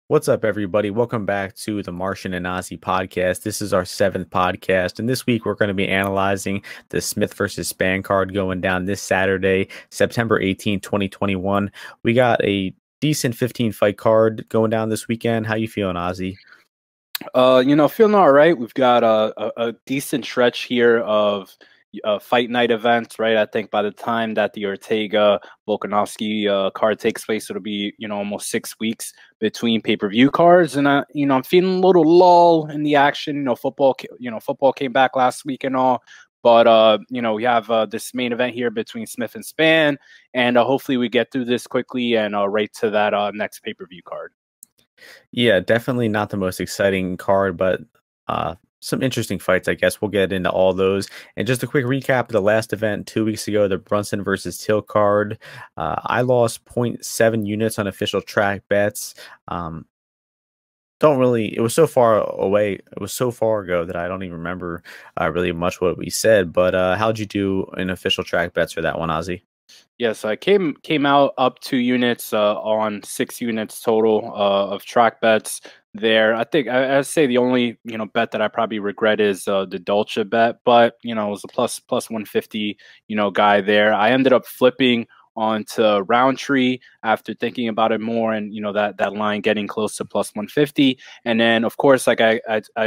What's up, everybody? Welcome back to the Martian and Ozzy podcast. This is our seventh podcast, and this week we're going to be analyzing the Smith versus Spann card going down this Saturday, September 18, 2021. We got a decent 15 fight card going down this weekend. How you feeling, Ozzy? Feeling all right. We've got a decent stretch here of fight night events, right? I think by the time that the Ortega Volkanovski card takes place, it'll be almost 6 weeks between pay-per-view cards, and I'm feeling a little lull in the action. Football came back last week and all. But we have this main event here between Smith and Spann, and hopefully we get through this quickly and right to that next pay-per-view card. Yeah, definitely not the most exciting card, but some interesting fights, I guess. We'll get into all those. And just a quick recap of the last event 2 weeks ago, the Brunson versus Till card. I lost 0.7 units on official track bets. It was so far away. It was so far ago that I don't even remember really much what we said. But how'd you do in official track bets for that one, Ozzy? Yeah, so I came out up 2 units on 6 units total of track bets there. I think I'd say the only bet that I probably regret is the Dolce bet, but it was a plus 150 guy there. I ended up flipping onto Roundtree after thinking about it more, and that line getting close to plus 150. And then of course, like I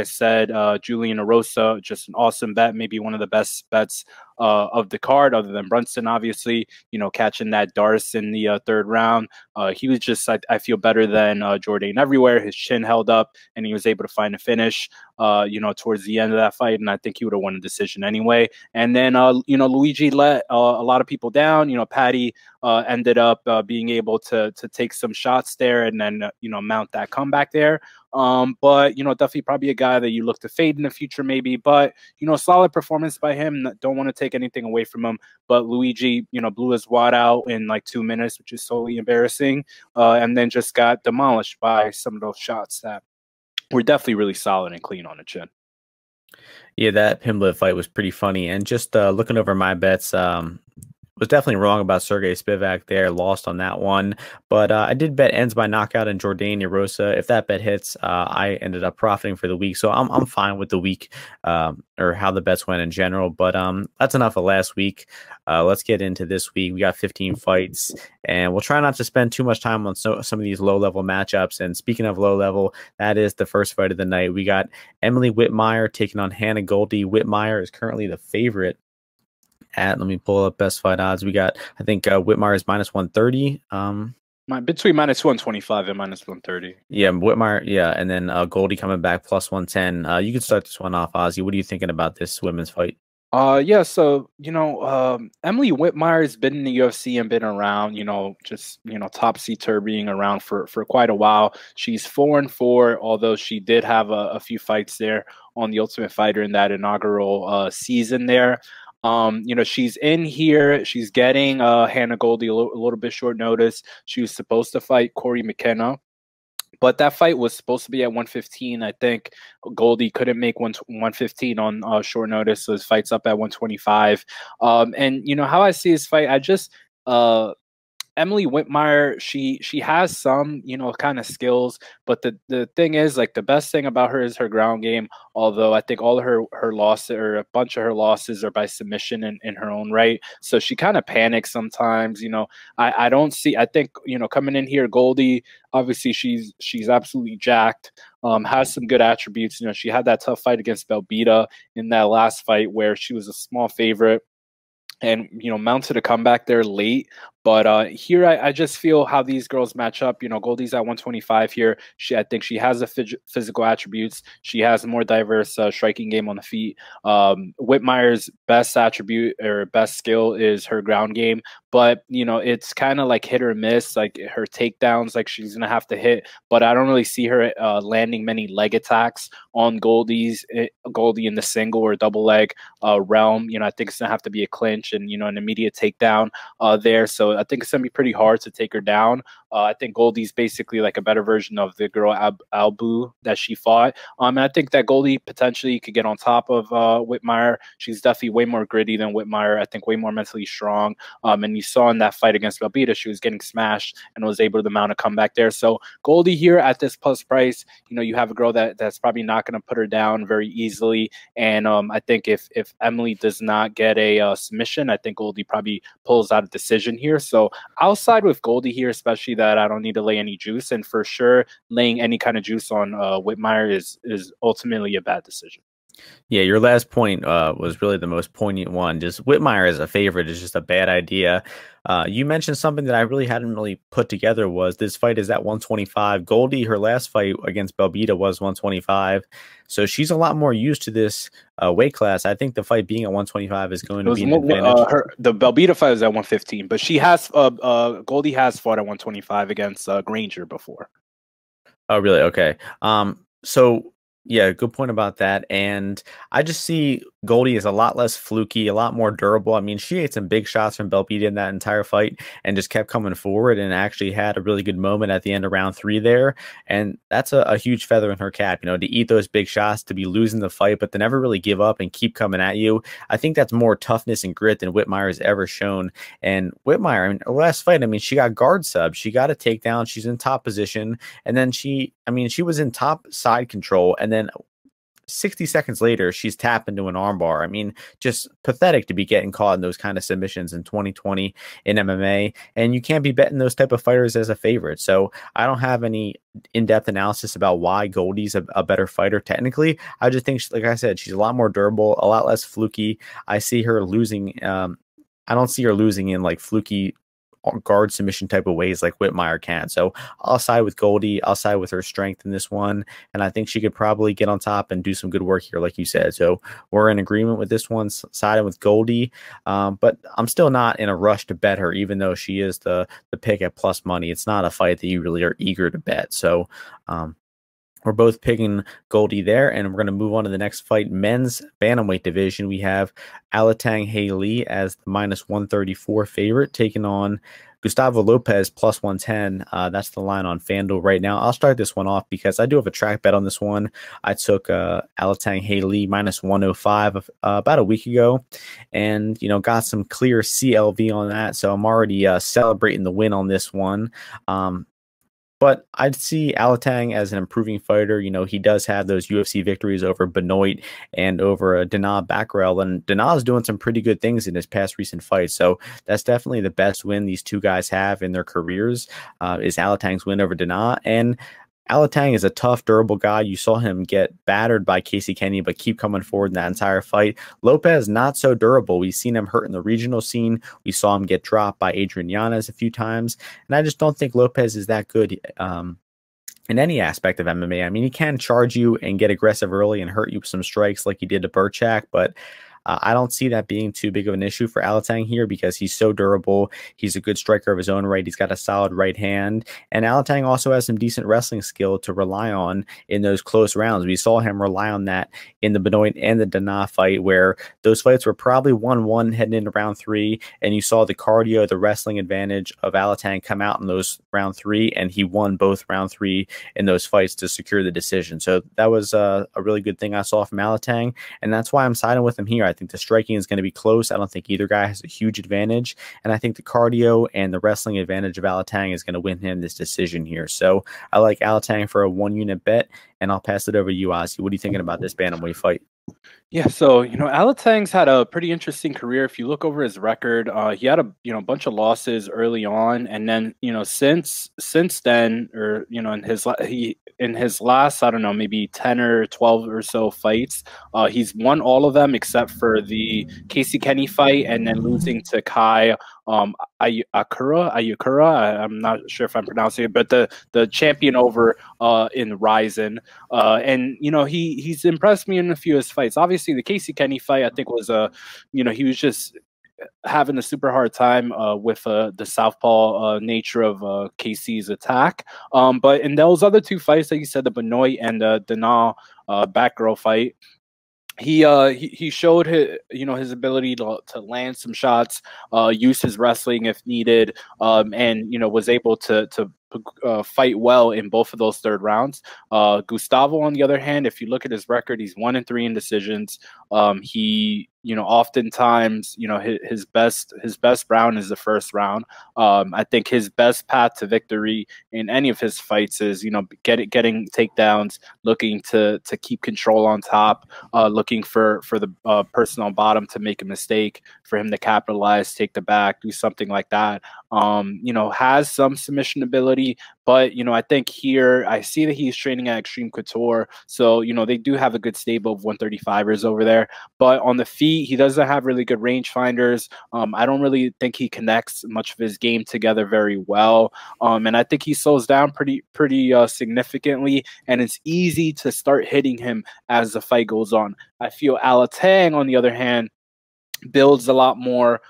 said, Julian Erosa, just an awesome bet, maybe one of the best bets of the card, other than Brunson, obviously. Catching that Darce in the third round. He was just, I feel, better than Jourdain everywhere. His chin held up, and he was able to find a finish, towards the end of that fight, and I think he would have won the decision anyway. And then, Luigi let a lot of people down. Patty ended up being able to take some shots there and then, mount that comeback there. But definitely probably a guy that you look to fade in the future, maybe. But solid performance by him. Don't want to take anything away from him. But Luigi, blew his wad out in like 2 minutes, which is totally embarrassing. And then just got demolished by some of those shots that were definitely really solid and clean on the chin. Yeah, that Pimblett fight was pretty funny. And just looking over my bets, was definitely wrong about Sergey Spivak there, lost on that one. But I did bet ends by knockout in Jourdain Erosa. If that bet hits, I ended up profiting for the week. So I'm fine with the week or how the bets went in general. But that's enough of last week. Let's get into this week. We got 15 fights, and we'll try not to spend too much time on some of these low-level matchups. And speaking of low-level, that is the first fight of the night. We got Emily Whitmire taking on Hannah Goldy. Whitmire is currently the favorite. Let me pull up best fight odds. We got, I think, Whitmire is minus 130. Between minus 125 and minus 130. Yeah, Whitmire, yeah, and then Goldie coming back plus 110. You can start this one off, Ozzy. What are you thinking about this women's fight? Yeah, so Emily Whitmire has been in the UFC and been around, topsy-turvy being around for quite a while. She's 4-4, although she did have a few fights there on the Ultimate Fighter in that inaugural season there. She's in here. She's getting Hannah Goldy a little bit short notice. She was supposed to fight Corey McKenna, but that fight was supposed to be at 115. I think Goldy couldn't make 115 on short notice, so his fight's up at 125. And how I see this fight, I just Emily Whitmire, she has some, kind of skills, but the thing is, like, the best thing about her is her ground game. Although I think all of her losses, or a bunch of her losses, are by submission in her own right. So she kind of panics sometimes. I don't see. I think coming in here, Goldy, obviously she's absolutely jacked. Has some good attributes. She had that tough fight against Belbita in that last fight where she was a small favorite and mounted a comeback there late. But here, I just feel how these girls match up. Goldie's at 125 here. I think she has the physical attributes. She has a more diverse striking game on the feet. Whitmire's best attribute or best skill is her ground game. But, it's kind of like hit or miss, like her takedowns, like she's going to have to hit. But I don't really see her landing many leg attacks on Goldie in the single or double leg realm. I think it's going to have to be a clinch and, an immediate takedown there. So So I think it's going to be pretty hard to take her down. I think Goldie's basically like a better version of the girl Albu that she fought. And I think that Goldie potentially could get on top of Whitmire. She's definitely way more gritty than Whitmire. I think way more mentally strong. And you saw in that fight against Belbita, she was getting smashed and was able to mount a comeback there. So Goldie here at this plus price, you have a girl that's probably not going to put her down very easily. And I think if Emily does not get a submission, I think Goldie probably pulls out a decision here. So I'll side with Goldie here, especially that I don't need to lay any juice. And for sure, laying any kind of juice on Whitmire is ultimately a bad decision. Yeah, your last point was really the most poignant one. Just Whitmire as a favorite is just a bad idea. You mentioned something that I really hadn't really put together was this fight is at 125. Goldie, her last fight against Belbita was 125. So she's a lot more used to this weight class. I think the fight being at 125 is going to be an advantage. The Belbita fight was at 115, but she has Goldie has fought at 125 against Granger before. Oh, really? Okay. So yeah, good point about that. And I just see Goldie is a lot less fluky, a lot more durable. I mean, she ate some big shots from Belbita in that entire fight and just kept coming forward and actually had a really good moment at the end of round 3 there. And that's a huge feather in her cap, to eat those big shots, to be losing the fight, but to never really give up and keep coming at you. I think that's more toughness and grit than Whitmire has ever shown. And Whitmire, I mean, her last fight, I mean, she got guard sub. She got a takedown. She's in top position. And then she was in top side control. And then 60 seconds later, she's tapped into an armbar. I mean, just pathetic to be getting caught in those kind of submissions in 2020 in MMA. And you can't be betting those type of fighters as a favorite. So I don't have any in-depth analysis about why Goldie's a better fighter technically. I just think, like I said, she's a lot more durable, a lot less fluky. I see her losing. I don't see her losing in like fluky guard submission type of ways like Whitmire can. So I'll side with Goldie. I'll side with her strength in this one. And I think she could probably get on top and do some good work here, like you said. So we're in agreement with this one, siding with Goldie. But I'm still not in a rush to bet her, even though she is the pick at plus money. It's not a fight that you really are eager to bet. So we're both picking Goldie there, and we're going to move on to the next fight. Men's bantamweight division. We have Alateng Haley as the -134 favorite, taking on Gustavo Lopez plus 110. That's the line on FanDuel right now. I'll start this one off because I do have a track bet on this one. I took Alateng Haley -105 about a week ago, and got some clear CLV on that. So I'm already celebrating the win on this one. But I'd see Alateng as an improving fighter. He does have those UFC victories over Benoit and over Dana Backrell. And Dana's doing some pretty good things in his past recent fights. So that's definitely the best win these two guys have in their careers, is Alateng's win over Dana. And Alateng is a tough, durable guy. You saw him get battered by Casey Kenny, but keep coming forward in that entire fight. Lopez, not so durable. We've seen him hurt in the regional scene. We saw him get dropped by Adrian Yanez a few times. And I just don't think Lopez is that good in any aspect of MMA. I mean, he can charge you and get aggressive early and hurt you with some strikes like he did to Burchak, but I don't see that being too big of an issue for Alateng here because he's so durable. He's a good striker of his own right. He's got a solid right hand. And Alateng also has some decent wrestling skill to rely on in those close rounds. We saw him rely on that in the Benoit and the Dana fight, where those fights were probably 1-1 heading into round 3. And you saw the cardio, the wrestling advantage of Alateng come out in those round 3. And he won both round 3 in those fights to secure the decision. So that was a really good thing I saw from Alateng. And that's why I'm siding with him here. I think the striking is going to be close. I don't think either guy has a huge advantage. And I think the cardio and the wrestling advantage of Alateng is going to win him this decision here. So I like Alateng for a 1-unit bet, and I'll pass it over to you, Ozzy. What are you thinking about this bantamweight fight? Yeah, so Alateng's had a pretty interesting career. If you look over his record, he had a bunch of losses early on, and then since then, or in his last, I don't know, maybe 10 or 12 or so fights, he's won all of them except for the Casey Kenny fight, and then losing to Kai Ayukura. I'm not sure if I'm pronouncing it, but the champion over in Ryzen, and he's impressed me in a few of his fights. Obviously, the Casey Kenny fight, I think, was he was just having a super hard time with the southpaw nature of Casey's attack. But in those other two fights, like you said, the Benoit and the Dana Batgirl fight, he showed his his ability to land some shots, use his wrestling if needed, and was able to fight well in both of those third rounds. Gustavo, on the other hand, if you look at his record, he's 1-3 in decisions. He oftentimes his best round is the first round. I think his best path to victory in any of his fights is getting takedowns, looking to keep control on top, looking for the person on bottom to make a mistake, for him to capitalize, take the back, do something like that. Has some submission ability, but I think here I see that he's training at Extreme Couture, so they do have a good stable of 135ers over there. But on the feet, he doesn't have really good range finders. I don't really think he connects much of his game together very well, and I think he slows down pretty significantly, and it's easy to start hitting him as the fight goes on. I feel Alateng, on the other hand, builds a lot more,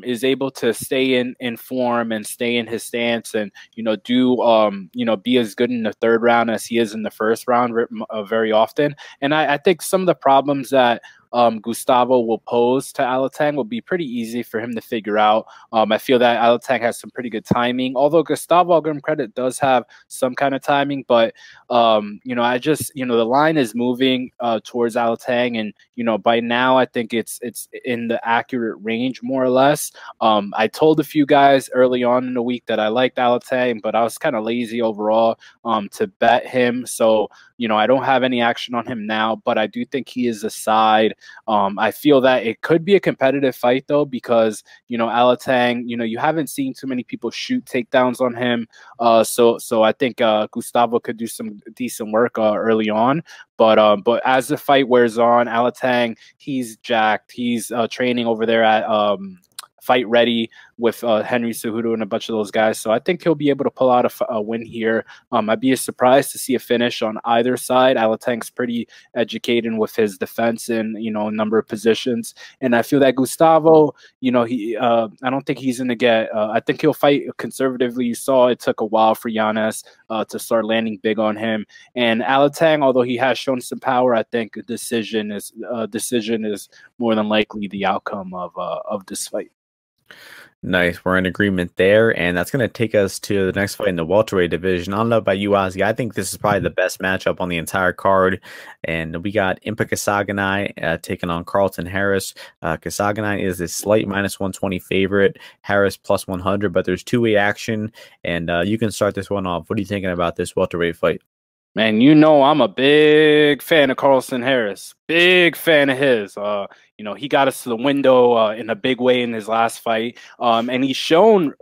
is able to stay in form and stay in his stance, and be as good in the third round as he is in the first round very often. And I think some of the problems that Gustavo will pose to Alateng will be pretty easy for him to figure out. I feel that Alateng has some pretty good timing, although Gustavo, I'll give him credit, does have some kind of timing. But I just the line is moving towards Alateng, and by now I think it's in the accurate range more or less. I told a few guys early on in the week that I liked Alateng, but I was kind of lazy overall to bet him. So I don't have any action on him now, but I do think he is a side. I feel that it could be a competitive fight though, because Alateng, you haven't seen too many people shoot takedowns on him. So I think Gustavo could do some decent work early on. But as the fight wears on, Alateng, he's jacked. He's training over there at Fight Ready with Henry Cejudo and a bunch of those guys. So I think he'll be able to pull out a win here. I'd be surprised to see a finish on either side. Alateng's pretty educated with his defense in a number of positions, and I feel that Gustavo, I don't think he's going to get. I think he'll fight conservatively. You saw it took a while for Yanez to start landing big on him, and Alateng, although he has shown some power, I think a decision is more than likely the outcome of this fight. Nice. We're in agreement there. And that's going to take us to the next fight in the welterweight division. I don't know about you, Ozzy. I think this is probably the best matchup on the entire card. And we got Impa Kasangnay taking on Kasangnay-Harris. Kasangnay is a slight -120 favorite, Harris +100, but there's two-way action. And you can start this one off. What are you thinking about this welterweight fight? Man, I'm a big fan of Kasangnay-Harris. Big fan of his. He got us to the window in a big way in his last fight. And he's shown,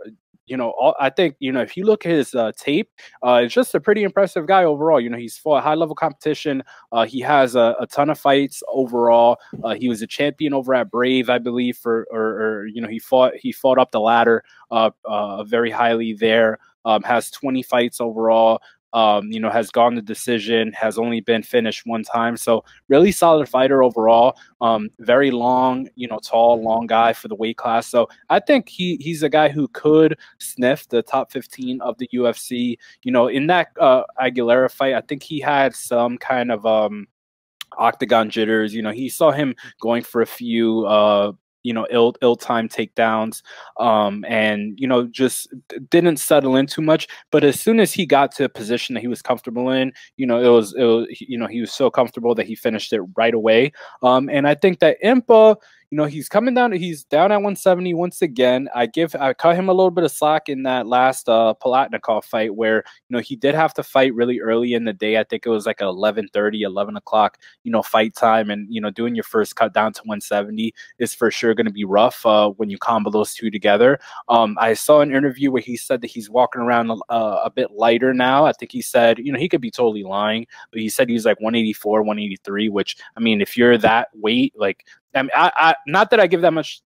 I think, if you look at his tape, it's just a pretty impressive guy overall. He's fought high-level competition. He has a ton of fights overall. He was a champion over at Brave, I believe, he fought up the ladder very highly there. Has 20 fights overall. Has gone to decision, has only been finished one time. So really solid fighter overall. Very long, tall, long guy for the weight class. So I think he's a guy who could sniff the top 15 of the UFC. In that Aguilera fight, I think he had some kind of octagon jitters. He saw him going for a few ill-timed takedowns, and just didn't settle in too much. But as soon as he got to a position that he was comfortable in, he was so comfortable that he finished it right away. And I think that Impa, he's coming down. He's down at 170 once again. I cut him a little bit of slack in that last Palatnikov fight where he did have to fight really early in the day. I think it was like 11:30, 11 o'clock, fight time, and doing your first cut down to 170 is for sure going to be rough when you combo those two together. I saw an interview where he said that he's walking around a bit lighter now. I think he said, he could be totally lying, but he said he's like 184, 183, which, I mean, if you're that weight, like, I mean, not that I give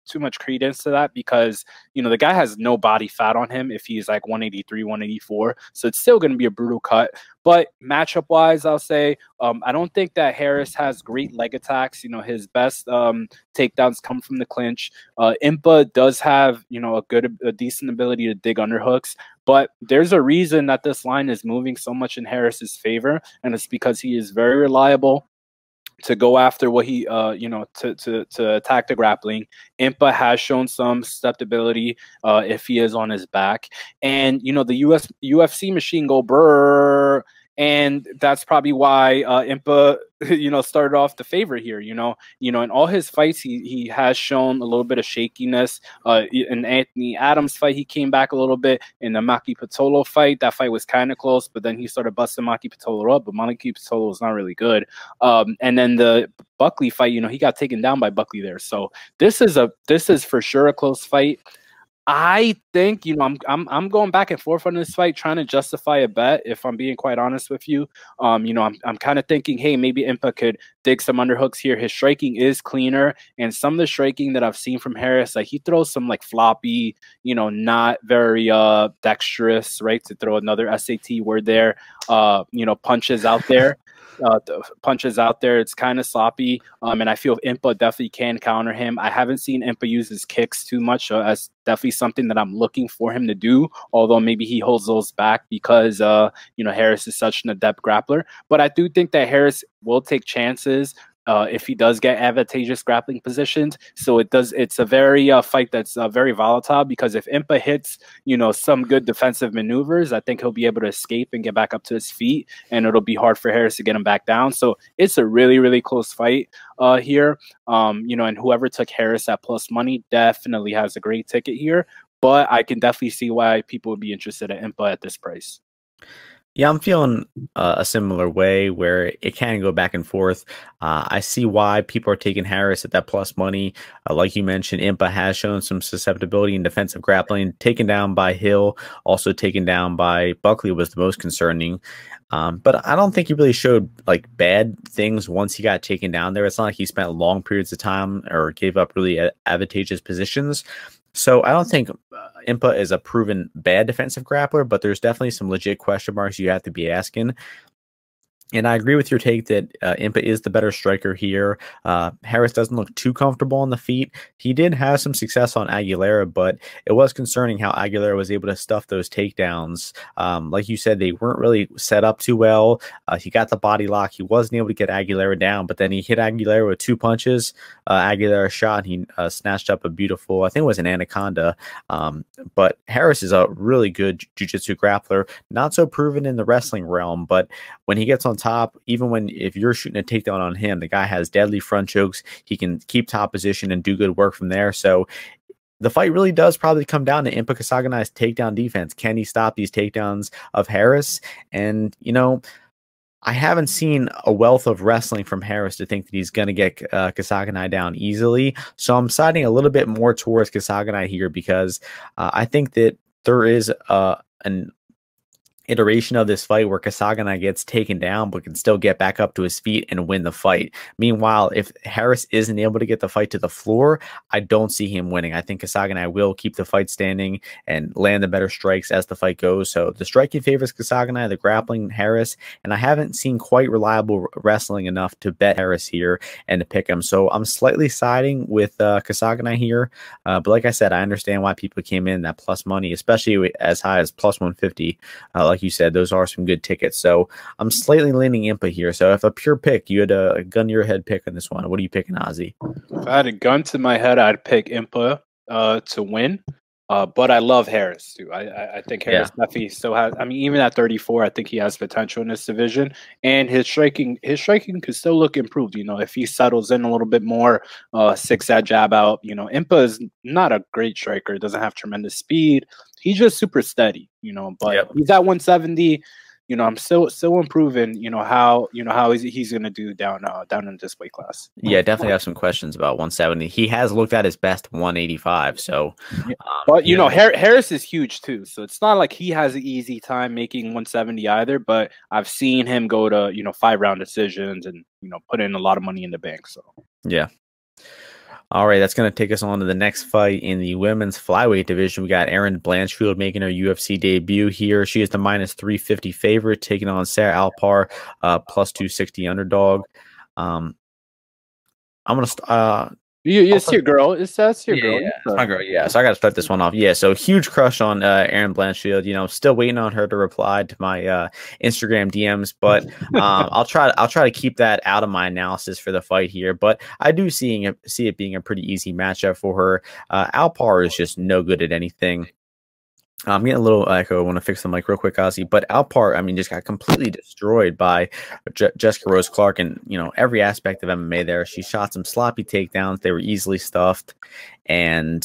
too much credence to that, because the guy has no body fat on him if he's like 183, 184, so it's still going to be a brutal cut. But matchup wise, I'll say I don't think that Harris has great leg attacks. His best takedowns come from the clinch. Impa does have a decent ability to dig underhooks, but there's a reason that this line is moving so much in Harris's favor, and it's because he is very reliable. to go after what he, to attack the grappling. Impa has shown some susceptibility if he is on his back. And, the UFC machine go brrr. And that's probably why Impa, started off the favorite here. In all his fights, he has shown a little bit of shakiness. In Anthony Adams' fight, he came back a little bit. In the Maki Pitolo fight, that fight was kind of close, but then he started busting Maki Pitolo up. But Maki Pitolo was not really good. And then the Buckley fight, he got taken down by Buckley there. So this is for sure a close fight. I think, I'm going back and forth on this fight, trying to justify a bet, if I'm being quite honest with you. I'm kind of thinking, hey, maybe Impa could dig some underhooks here. His striking is cleaner, and some of the striking that I've seen from Harris, like he throws some like floppy, not very dexterous, right? To throw another SAT word there, punches out there. It's kind of sloppy, and I feel Impa definitely can counter him. I haven't seen Impa use his kicks too much, so that's definitely something that I'm looking for him to do, although maybe he holds those back because Harris is such an adept grappler. But I do think that Harris will take chances if he does get advantageous grappling positions. So it's a very fight that's very volatile, because if Impa hits, some good defensive maneuvers, I think he'll be able to escape and get back up to his feet, and it'll be hard for Harris to get him back down. So it's a really, really close fight here. And whoever took Harris at plus money definitely has a great ticket here, but I can definitely see why people would be interested in Impa at this price. Yeah, I'm feeling a similar way where it can go back and forth. I see why people are taking Harris at that plus money. Like you mentioned, Impa has shown some susceptibility in defensive grappling. Taken down by Hill, also taken down by Buckley was the most concerning. But I don't think he really showed like bad things once he got taken down there. It's not like he spent long periods of time or gave up really advantageous positions. So I don't think Impa is a proven bad defensive grappler, but there's definitely some legit question marks you have to be asking. And I agree with your take that Impa is the better striker here. Harris doesn't look too comfortable on the feet. He did have some success on Aguilera, but it was concerning how Aguilera was able to stuff those takedowns. Like you said, they weren't really set up too well. He got the body lock. He wasn't able to get Aguilera down, but then he hit Aguilera with 2 punches. Aguilera shot, and he snatched up a beautiful, I think it was an anaconda. But Harris is a really good jiu-jitsu grappler, not so proven in the wrestling realm, but when he gets on top, even if you're shooting a takedown on him, the guy has deadly front chokes. He can keep top position and do good work from there. So the fight really does probably come down to Impa Kasangnay's takedown defense. Can he stop these takedowns of Harris? And, I haven't seen a wealth of wrestling from Harris to think that he's going to get Kasangnay down easily. So I'm siding a little bit more towards Kasangnay here, because I think that there is an iteration of this fight where Kasangnay gets taken down but can still get back up to his feet and win the fight. Meanwhile, if Harris isn't able to get the fight to the floor, I don't see him winning. I think Kasangnay will keep the fight standing and land the better strikes as the fight goes. So the striking favors Kasangnay, the grappling Harris, and I haven't seen quite reliable wrestling enough to bet Harris here and to pick him. So I'm slightly siding with Kasangnay here. But like I said, I understand why people came in that plus money, especially as high as plus 150. Like you said, those are some good tickets. So I'm slightly leaning Impa here. So if a pure pick, you had a gun to your head pick on this one, what are you picking, Ozzy? If I had a gun to my head, I'd pick Impa to win. But I love Harris too. I think Harris definitely still has. I mean, even at 34, I think he has potential in this division, and his striking could still look improved. If he settles in a little bit more, 6-that jab out. Impa is not a great striker. Doesn't have tremendous speed. He's just super steady. But he's at 170. I'm still improving. How he's going to do down in this weight class. Yeah, definitely have some questions about 170. He has looked at his best 185. So, but Harris is huge too. So it's not like he has an easy time making 170 either. But I've seen him go to 5-round decisions and put in a lot of money in the bank. So yeah. All right, that's going to take us on to the next fight in the women's flyweight division. We got Erin Blanchfield making her UFC debut here. She is the minus 350 favorite, taking on Sarah Alpar, plus 260 underdog. I'm going to It's your girl. That's your girl. Yeah, it's my girl. Yeah, so I got to start this one off. Yeah, so huge crush on Erin Blanchfield. You know, still waiting on her to reply to my Instagram DMs, but I'll try to keep that out of my analysis for the fight here. But I do see it being a pretty easy matchup for her. Alpar is just no good at anything. I'm getting a little echo. I want to fix the mic real quick, Ozzy. But Alpar, I mean, just got completely destroyed by Jessica Rose Clark, and every aspect of MMA there. She shot some sloppy takedowns; they were easily stuffed, and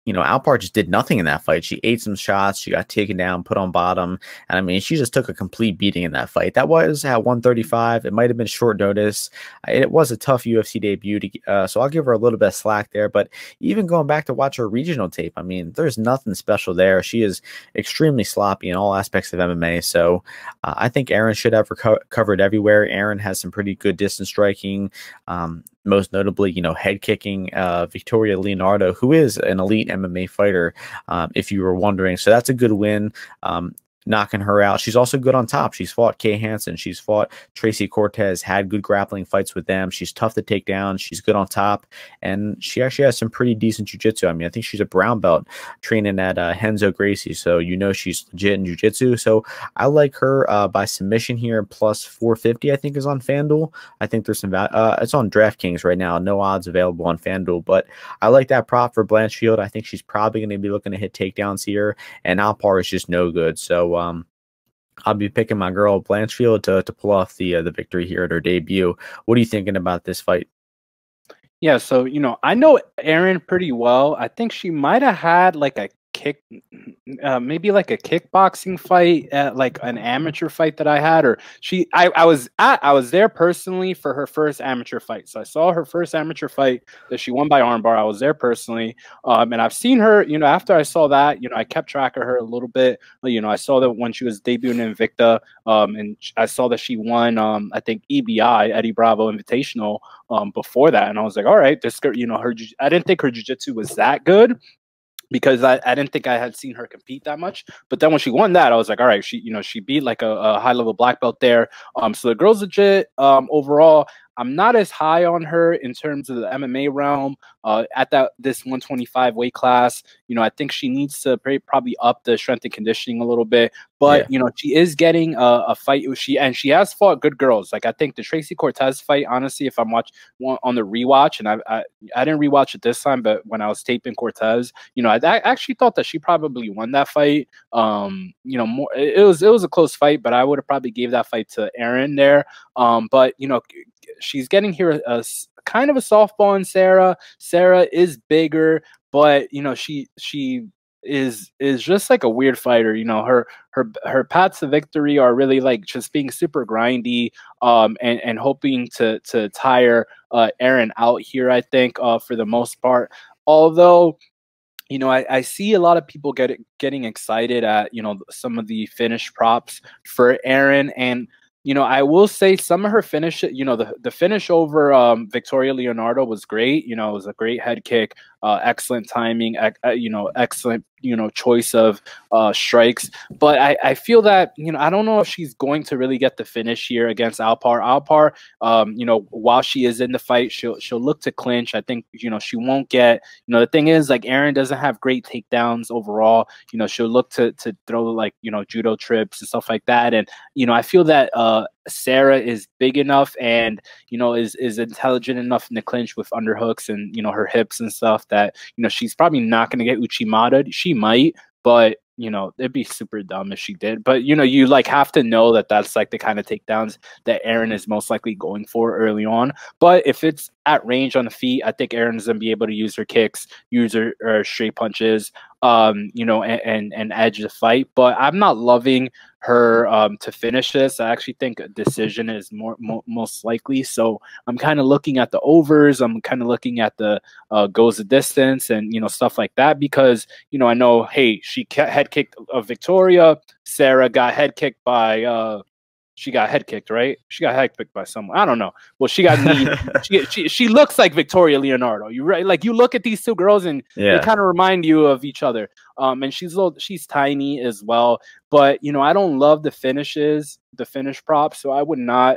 Alpar just did nothing in that fight. She ate some shots, she got taken down, put on bottom, and I mean, she just took a complete beating in that fight. That was at 135. It might have been short notice. It was a tough UFC debut, so I'll give her a little bit of slack there. But even going back to watch her regional tape, I mean, there's nothing special there. She is extremely sloppy in all aspects of MMA. So I think Erin should have her covered everywhere. Erin has some pretty good distance striking. Most notably, head kicking Victoria Leonardo, who is an elite MMA fighter, if you were wondering. So that's a good win. Knocking her out. She's also good on top. She's fought Kay Hansen. She's fought Tracy Cortez, had good grappling fights with them. She's tough to take down. She's good on top. And she actually has some pretty decent jiu-jitsu. I mean, I think she's a brown belt training at Renzo Gracie. So, she's legit in jiu-jitsu. So I like her by submission here. Plus 450, I think, is on FanDuel. I think there's some it's on DraftKings right now. No odds available on FanDuel. But I like that prop for Blanchfield. I think she's probably going to be looking to hit takedowns here. And Alpar is just no good. So I'll be picking my girl Blanchfield to pull off the victory here at her debut. What are you thinking about this fight? Yeah, so I know Erin pretty well. I think she might have had like a maybe like a kickboxing fight at like an amateur fight that I had, or I was there personally for her first amateur fight. So I saw her first amateur fight that she won by armbar. I was there personally, and I've seen her. After I saw that, I kept track of her a little bit. I saw that when she was debuting in Invicta, and I saw that she won. I think EBI Eddie Bravo Invitational before that, and I was like, all right, this girl, I didn't think her jiu-jitsu was that good, because I didn't think I had seen her compete that much. But then when she won that, I was like, all right, she beat like a high level black belt there. So the girl's legit. Overall, I'm not as high on her in terms of the MMA realm at this 125 weight class. I think she needs to probably up the strength and conditioning a little bit. But she is getting a fight. She has fought good girls. Like I think the Tracy Cortez fight. Honestly, if I'm watching on the rewatch, and I didn't rewatch it this time, but when I was taping Cortez, I actually thought that she probably won that fight. More it was a close fight, but I would have probably gave that fight to Erin there. But she's getting here a kind of a softball in Sarah. Sarah is bigger, but she is just like a weird fighter. Her paths to victory are really like just being super grindy, and hoping to tire Erin out here, I think, for the most part. Although I see a lot of people getting excited at some of the finish props for Erin, and I will say some of her finish, the finish over Victoria Leonardo was great. It was a great head kick, excellent timing, excellent, choice of strikes. But I feel that, I don't know if she's going to really get the finish here against Alpar. Alpar, while she is in the fight, she'll look to clinch. I think, she won't get, the thing is, like, Erin doesn't have great takedowns overall. She'll look to throw like, judo trips and stuff like that. And, I feel that Sarah is big enough and is intelligent enough in the clinch with underhooks and her hips and stuff that she's probably not going to get Uchimata. She might, but it'd be super dumb if she did. But you like have to know that that's like the kind of takedowns that Erin is most likely going for early on. But if it's at range on the feet, I think Erin's gonna be able to use her kicks, use her straight punches, and edge the fight. But I'm not loving her to finish this. I actually think a decision is most likely. So I'm kind of looking at the overs. I'm kind of looking at the goes the distance and stuff like that, because I know, hey, she head kicked Victoria. Sarah got head kicked by she got head kicked, right? She got head kicked by someone. I don't know. Well, she got knee. she looks like Victoria Leonardo. You right? Like you look at these two girls and they kind of remind you of each other. And she's tiny as well. But I don't love the finish props, so I would not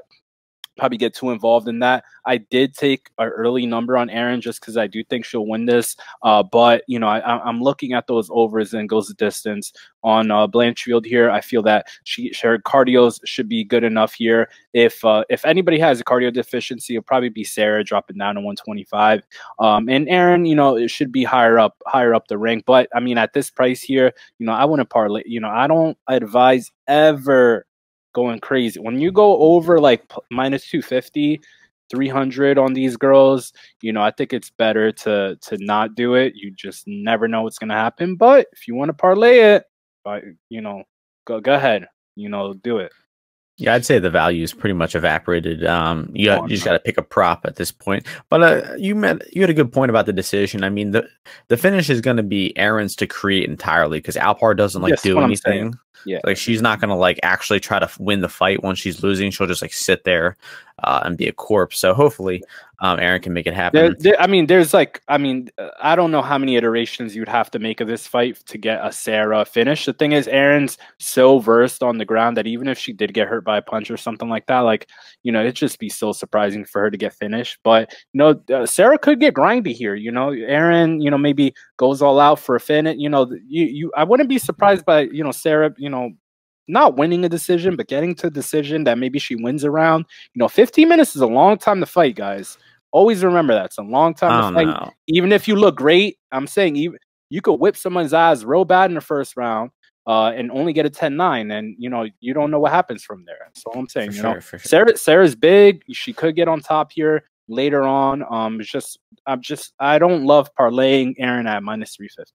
probably get too involved in that. I did take an early number on Aaron just because I do think she'll win this. But, you know, I'm looking at those overs and goes the distance on Blanchfield here. I feel that her cardio should be good enough here. If anybody has a cardio deficiency, it'll probably be Sarah dropping down to 125. And Aaron, you know, it should be higher up the rank. But I mean, at this price here, you know, I wouldn't parlay. You know, I don't advise ever going crazy. When you go over like minus 250, 300 on these girls, you know, I think it's better to not do it. You just never know what's going to happen. But if you want to parlay it, you know, go ahead, you know, do it. Yeah, I'd say the value is pretty much evaporated. You just got to pick a prop at this point. But you had a good point about the decision. I mean, the finish is going to be Aaron's to create entirely because Alpar doesn't like do anything. Yeah, like she's not going to like actually try to win the fight when she's losing. She'll just like sit there and be a corpse. So hopefully Aaron can make it happen. I don't know how many iterations you'd have to make of this fight to get a Sarah finish. The thing is, Aaron's so versed on the ground that even if she did get hurt by a punch or something like that, like, you know, it'd just be so surprising for her to get finished. But, you know, Sarah could get grindy here. You know, Aaron, you know, maybe goes all out for a finish. You know, I wouldn't be surprised by, you know, Sarah, you know, not winning a decision, but getting to a decision that maybe she wins around. You know, 15 minutes is a long time to fight, guys. Always remember that. It's a long time to fight. Even if you look great, I'm saying even you could whip someone's ass real bad in the first round and only get a 10-9. And, you know, you don't know what happens from there. That's all I'm saying. Sarah's big. She could get on top here later on. I don't love parlaying Aaron at minus 350.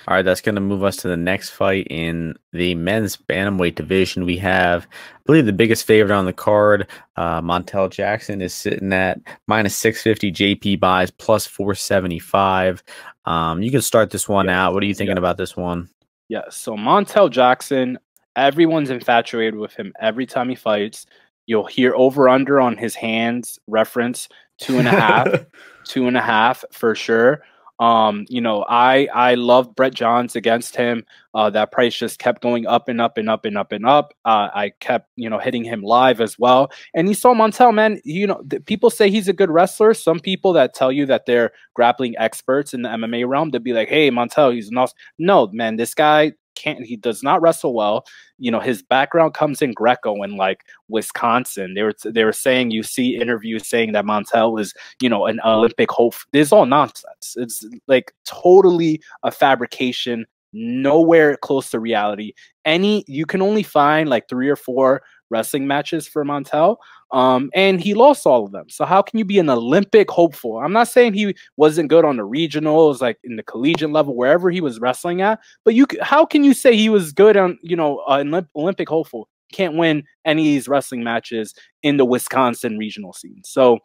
All right, that's going to move us to the next fight in the men's bantamweight division. We have, I believe, the biggest favorite on the card. Montel Jackson is sitting at minus 650. JP buys plus 475. You can start this one out. What are you thinking about this one? Yeah, so Montel Jackson, everyone's infatuated with him every time he fights. You'll hear over-under on his hands reference 2.5, 2.5 for sure. You know, I loved Brett Johns against him. That price just kept going up and up and up and up and up. I kept, you know, hitting him live as well. And you saw Montel, man, you know, people say he's a good wrestler. Some people that tell you that they're grappling experts in the MMA realm, they'll be like, hey, Montel, he's not. No, man, this guy he does not wrestle well. You know, his background comes in Greco in like Wisconsin. They were saying, you see interviews saying that Montel is, you know, an Olympic hope. This is all nonsense. It's like totally a fabrication, nowhere close to reality. You can only find like 3 or 4 wrestling matches for Montel. And he lost all of them. So how can you be an Olympic hopeful? I'm not saying he wasn't good on the regionals, like in the collegiate level, wherever he was wrestling at, but how can you say he was good on, you know, an Olympic hopeful? Can't win any of these wrestling matches in the Wisconsin regional scene. So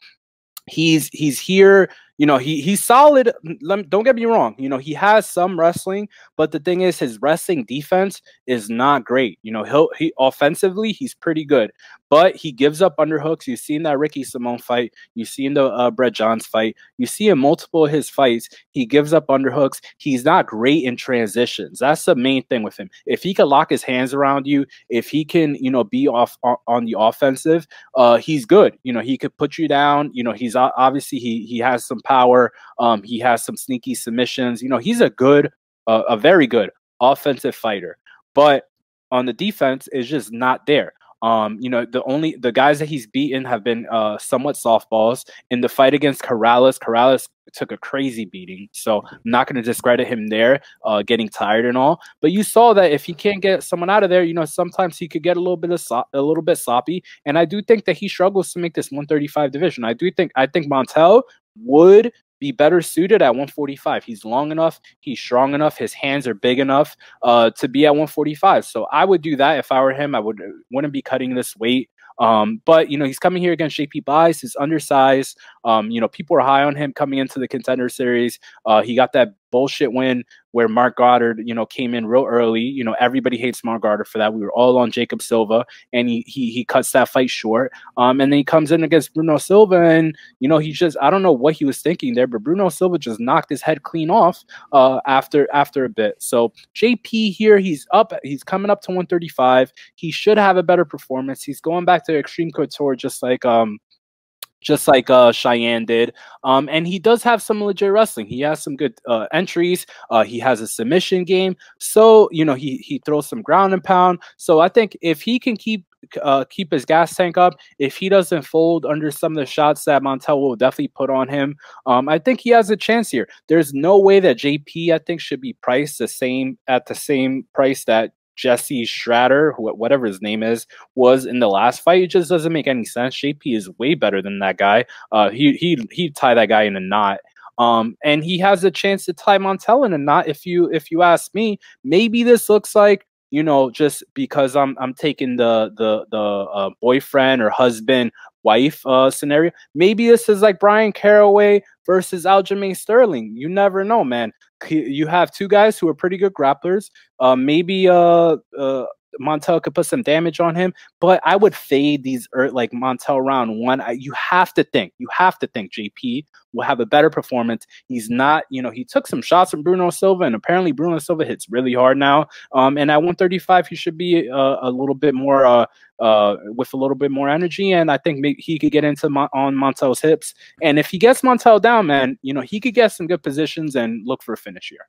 he's here, you know, he's solid. Don't get me wrong. You know, he has some wrestling, but the thing is his wrestling defense is not great. You know, he offensively, he's pretty good, but he gives up underhooks. You've seen that Ricky Simone fight. You've seen the Brett Johns fight. You see in multiple of his fights, he gives up underhooks. He's not great in transitions. That's the main thing with him. If he can lock his hands around you, if he can, you know, be off on the offensive, he's good. You know, he could put you down. You know, he's obviously he has some power. He has some sneaky submissions. You know, he's a very good offensive fighter, but on the defense is just not there. You know, the guys that he's beaten have been somewhat softballs. In the fight against Corrales took a crazy beating, so I'm not going to discredit him there, getting tired and all. But you saw that if he can't get someone out of there, you know, sometimes he could get a little bit sloppy. And I do think that he struggles to make this 135 division. I think Montel would be better suited at 145. He's long enough, he's strong enough, his hands are big enough to be at 145. So I would do that if I were him. I wouldn't be cutting this weight. But you know, he's coming here against JP Buys. He's undersized. You know, people are high on him coming into the Contender Series. He got that bullshit win where Mark Goddard, came in real early. Everybody hates Mark Goddard for that. We were all on Jacob Silva, and he cuts that fight short. And then he comes in against Bruno Silva, and he just, I don't know what he was thinking there, but Bruno Silva just knocked his head clean off after a bit. So JP here, he's coming up to 135. He should have a better performance. He's going back to Extreme Couture just like Cheyenne did. And he does have some legit wrestling. He has some good entries. He has a submission game. So, he throws some ground and pound. So I think if he can keep his gas tank up, if he doesn't fold under some of the shots that Montel will definitely put on him, I think he has a chance here. There's no way that JP, I think, should be priced at the same price that Jesse Schrader, whatever his name is, was in the last fight. It just doesn't make any sense. JP is way better than that guy. He'd tie that guy in a knot. And he has a chance to tie Montel in a knot. If you ask me, maybe this looks like, just because I'm taking the boyfriend or husband wife scenario. Maybe this is like Brian Caraway versus Aljamain Sterling. You never know, man. You have two guys who are pretty good grapplers. Maybe Montel could put some damage on him, but I would fade these like Montel round one. You have to think JP will have a better performance. He's not, he took some shots from Bruno Silva, and apparently Bruno Silva hits really hard now. And at 135, he should be a little bit more with a little bit more energy, and I think maybe he could get into on Montel's hips. And if he gets Montel down, man, he could get some good positions and look for a finish here.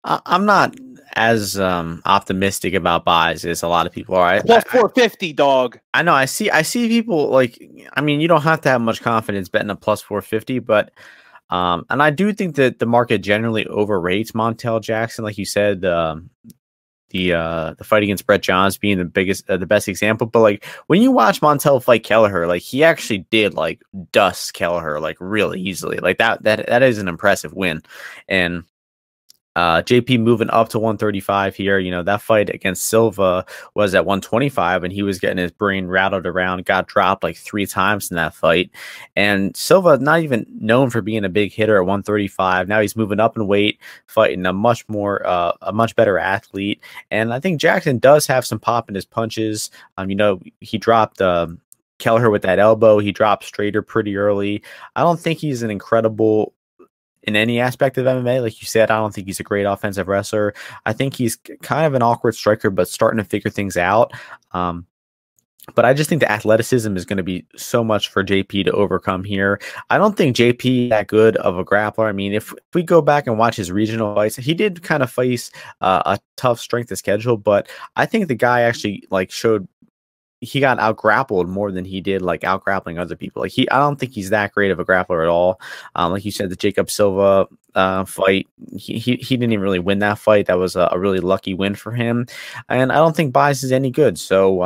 I'm not as optimistic about buys as a lot of people are. Plus 450, dog. I know. I see people like. I mean, you don't have to have much confidence betting a plus 450, but and I do think that the market generally overrates Montel Jackson, like you said. The fight against Brett Johns being the best example, but like when you watch Montel fight Kelleher, like he actually did like dust Kelleher like really easily. Like that is an impressive win, and JP moving up to 135 here. That fight against Silva was at 125, and he was getting his brain rattled around, got dropped like 3 times in that fight. And Silva, not even known for being a big hitter at 135. Now he's moving up in weight, fighting a much better athlete. And I think Jackson does have some pop in his punches. He dropped Kelleher with that elbow. He dropped Strader pretty early. I don't think he's an incredible in any aspect of MMA. Like you said, I don't think he's a great offensive wrestler. I think he's kind of an awkward striker, but starting to figure things out. But I just think the athleticism is going to be so much for JP to overcome here. I don't think JP is that good of a grappler. I mean, if we go back and watch his regional fights, he did kind of face a tough strength of schedule, but I think the guy actually like showed he got out grappled more than he did like out grappling other people. Like I don't think he's that great of a grappler at all. Like you said, the Jacob Silva fight, he didn't even really win that fight. That was a really lucky win for him. And I don't think Bias is any good. So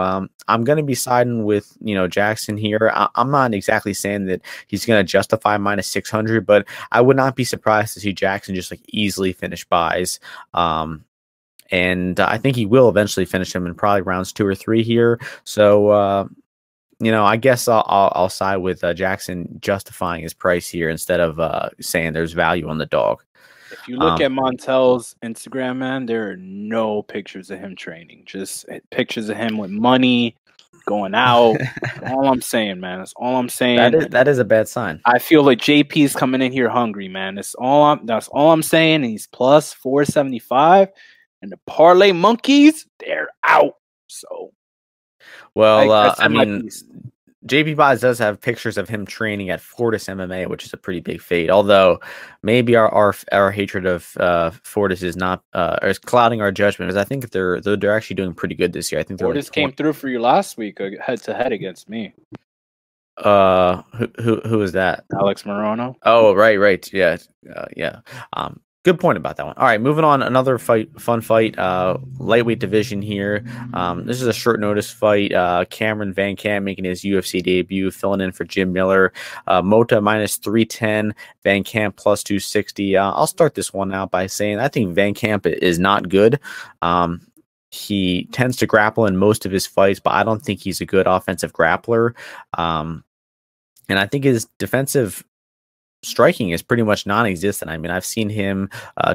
I'm going to be siding with, Jackson here. I'm not exactly saying that he's going to justify minus 600, but I would not be surprised to see Jackson just like easily finish Bias. And I think he will eventually finish him in probably rounds 2 or 3 here. So, I guess I'll side with Jackson justifying his price here instead of saying there's value on the dog. If you look at Montel's Instagram, man, there are no pictures of him training. Just pictures of him with money, going out. All I'm saying, man. That's all I'm saying. That is a bad sign. I feel like JP's coming in here hungry, man. That's all I'm saying. He's plus 475. And the parlay monkeys, they're out. So, well, I mean, JP Boz does have pictures of him training at Fortis MMA, which is a pretty big fade. Although maybe our hatred of Fortis is not is clouding our judgment, because I think they're actually doing pretty good this year. I think Fortis came through for you last week, head to head against me. Who is that? Alex Morono. Oh, right, yeah. Good point about that one. All right, moving on. Another fun fight, lightweight division here. This is a short notice fight. Cameron VanCamp making his UFC debut, filling in for Jim Miller. Motta minus 310, VanCamp plus 260. I'll start this one out by saying I think VanCamp is not good. He tends to grapple in most of his fights, but I don't think he's a good offensive grappler. And I think his defensive striking is pretty much non-existent. I mean, I've seen him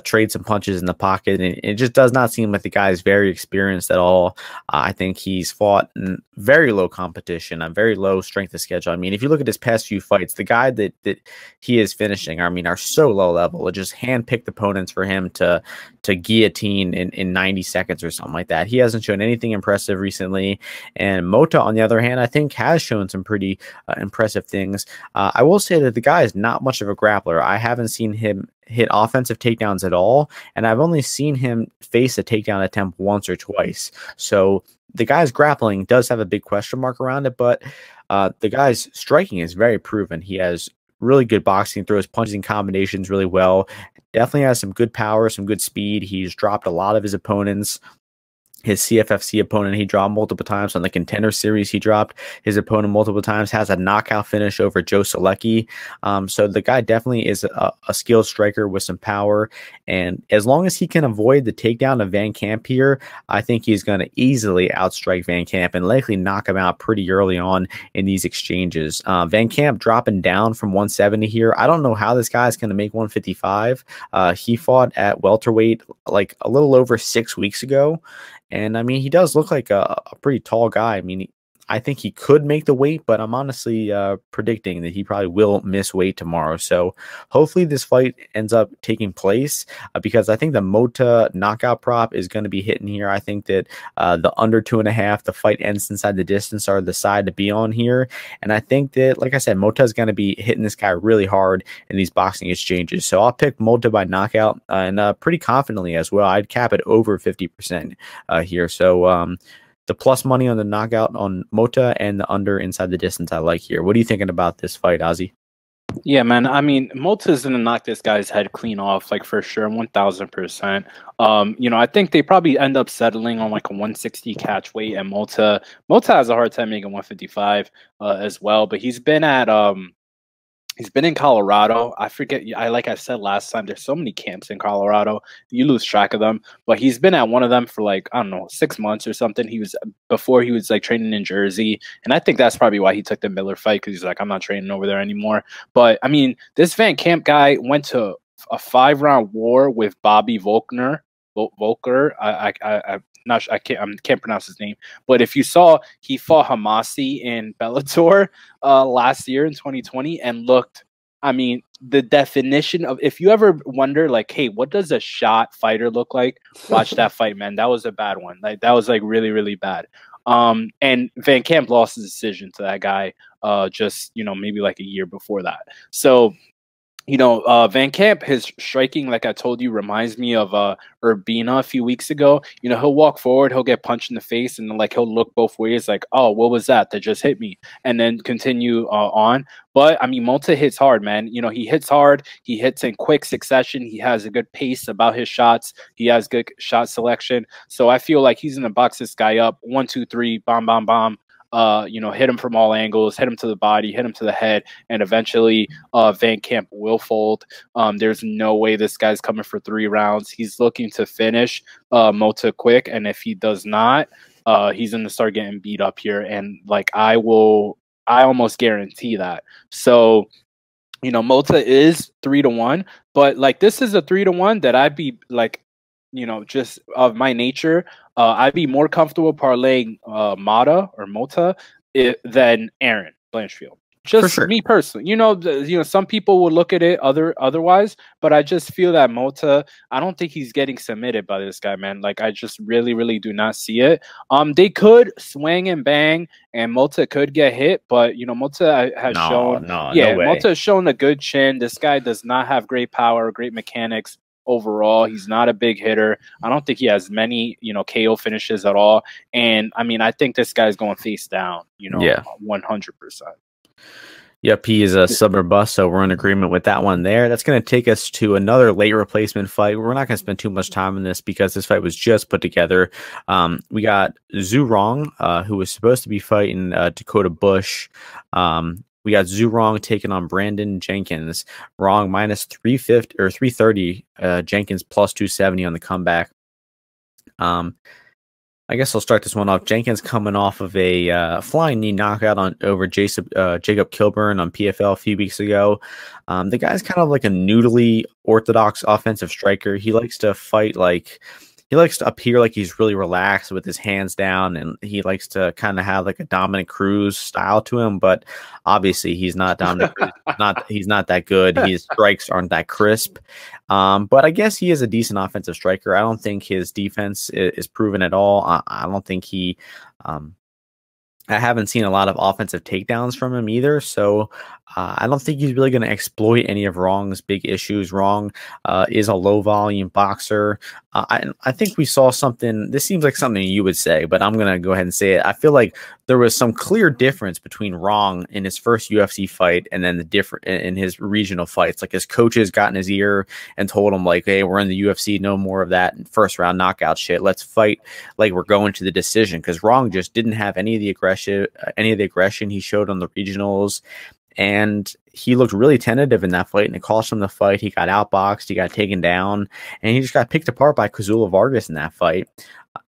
trade some punches in the pocket, and it just does not seem like the guy is very experienced at all. I think he's fought in very low competition, a very low strength of schedule. I mean, if you look at his past few fights, the guy that he is finishing, I mean, are so low level. It just hand-picked opponents for him to guillotine in 90 seconds or something like that. He hasn't shown anything impressive recently. And Motta, on the other hand, I think has shown some pretty impressive things. I will say that the guy is not much of a grappler. I haven't seen him hit offensive takedowns at all, and I've only seen him face a takedown attempt once or twice. So the guy's grappling does have a big question mark around it, but the guy's striking is very proven. He has really good boxing, throws punches and combinations really well. Definitely has some good power, some good speed. He's dropped a lot of his opponents. His CFFC opponent, he dropped multiple times. On the Contender Series, he dropped his opponent multiple times, has a knockout finish over Joe Solecki. So the guy definitely is a skilled striker with some power. And as long as he can avoid the takedown of VanCamp here, I think he's going to easily outstrike VanCamp and likely knock him out pretty early on in these exchanges. VanCamp dropping down from 170 here. I don't know how this guy is going to make 155. He fought at welterweight like a little over 6 weeks ago. And I mean, he does look like a pretty tall guy. I mean, I think he could make the weight, but I'm honestly predicting that he probably will miss weight tomorrow. So hopefully this fight ends up taking place because I think the Motta knockout prop is going to be hitting here. I think that the under 2.5, the fight ends inside the distance are the side to be on here. And I think that, like I said, Motta is going to be hitting this guy really hard in these boxing exchanges. So I'll pick Motta by knockout and pretty confidently as well. I'd cap it over 50% here. So the plus money on the knockout on Motta and the under inside the distance I like here. What are you thinking about this fight, Ozzy? Yeah, man. I mean, Motta's gonna knock this guy's head clean off, like for sure, 1000%. I think they probably end up settling on like a 160 catch weight, and Motta has a hard time making 155 as well. But he's been in Colorado. I forget. Like I said last time, there's so many camps in Colorado, you lose track of them. But he's been at one of them for like, I don't know, 6 months or something. Before he was like training in Jersey, and I think that's probably why he took the Miller fight, because he's like, I'm not training over there anymore. But I mean, this VanCamp guy went to a 5-round war with Bobby Volker. I can't pronounce his name, but if you saw, he fought Hamasi in Bellator last year in 2020 and looked, I mean, the definition of, if you ever wonder like, hey, what does a shot fighter look like? Watch that fight, man. That was a bad one. Like, that was like really, really bad. And VanCamp lost his decision to that guy just, maybe like a year before that. So VanCamp, his striking, like I told you, reminds me of Urbina a few weeks ago. He'll walk forward, he'll get punched in the face, and then like he'll look both ways, like, oh, what was that just hit me, and then continue on. But I mean, Motta hits hard, man. He hits hard. He hits in quick succession. He has a good pace about his shots. He has good shot selection. So I feel like he's gonna box this guy up 1, 2, 3, bomb, bomb, bomb. Hit him from all angles, hit him to the body, hit him to the head, and eventually VanCamp will fold. There's no way this guy's coming for 3 rounds. He's looking to finish Motta quick, and if he does not, he's going to start getting beat up here, and like I almost guarantee that. So, Motta is 3-1, but like this is a 3-1 that I'd be like, just of my nature, I'd be more comfortable parlaying Motta than Aaron Blanchfield. Just me personally. Some people would look at it otherwise, but I just feel that Motta, I don't think he's getting submitted by this guy, man. Like, I just really, really do not see it. They could swing and bang, and Motta could get hit, but Motta has shown, Motta has shown a good chin. This guy does not have great power, great mechanics. Overall, he's not a big hitter. I don't think he has many, KO finishes at all. And I mean, I think this guy's going face down, 100%. Yep, he is a sub or bust, so we're in agreement with that one there. That's going to take us to another late replacement fight. We're not going to spend too much time on this because this fight was just put together. We got Zhu Rong, who was supposed to be fighting Dakota Bush. We got Zhu Rong taking on Brandon Jenkins. Rong minus 350 or 330. Jenkins plus 270 on the comeback. I guess I'll start this one off. Jenkins coming off of a flying knee knockout over Jacob Kilburn on PFL a few weeks ago. The guy's kind of like a noodly orthodox offensive striker. He likes to fight he likes to appear like he's really relaxed with his hands down, and he likes to kind of have like a Dominic Cruz style to him. But obviously, he's not Dominic Cruz. He's not that good. His strikes aren't that crisp. But I guess he is a decent offensive striker. I don't think his defense is proven at all. I don't think he. I haven't seen a lot of offensive takedowns from him either, so I don't think he's really going to exploit any of Rong's big issues. Rong is a low-volume boxer. I think we saw something. This seems like something you would say, but I'm going to go ahead and say it. I feel like there was some clear difference between Rong in his first UFC fight and then the different in his regional fights. Like his coaches got in his ear and told him, like, "Hey, we're in the UFC. No more of that first-round knockout shit. Let's fight like we're going to the decision." Because Rong just didn't have any of the aggression he showed on the regionals. And he looked really tentative in that fight, and it cost him the fight. He got outboxed, he got taken down, and he just got picked apart by Kazula Vargas in that fight.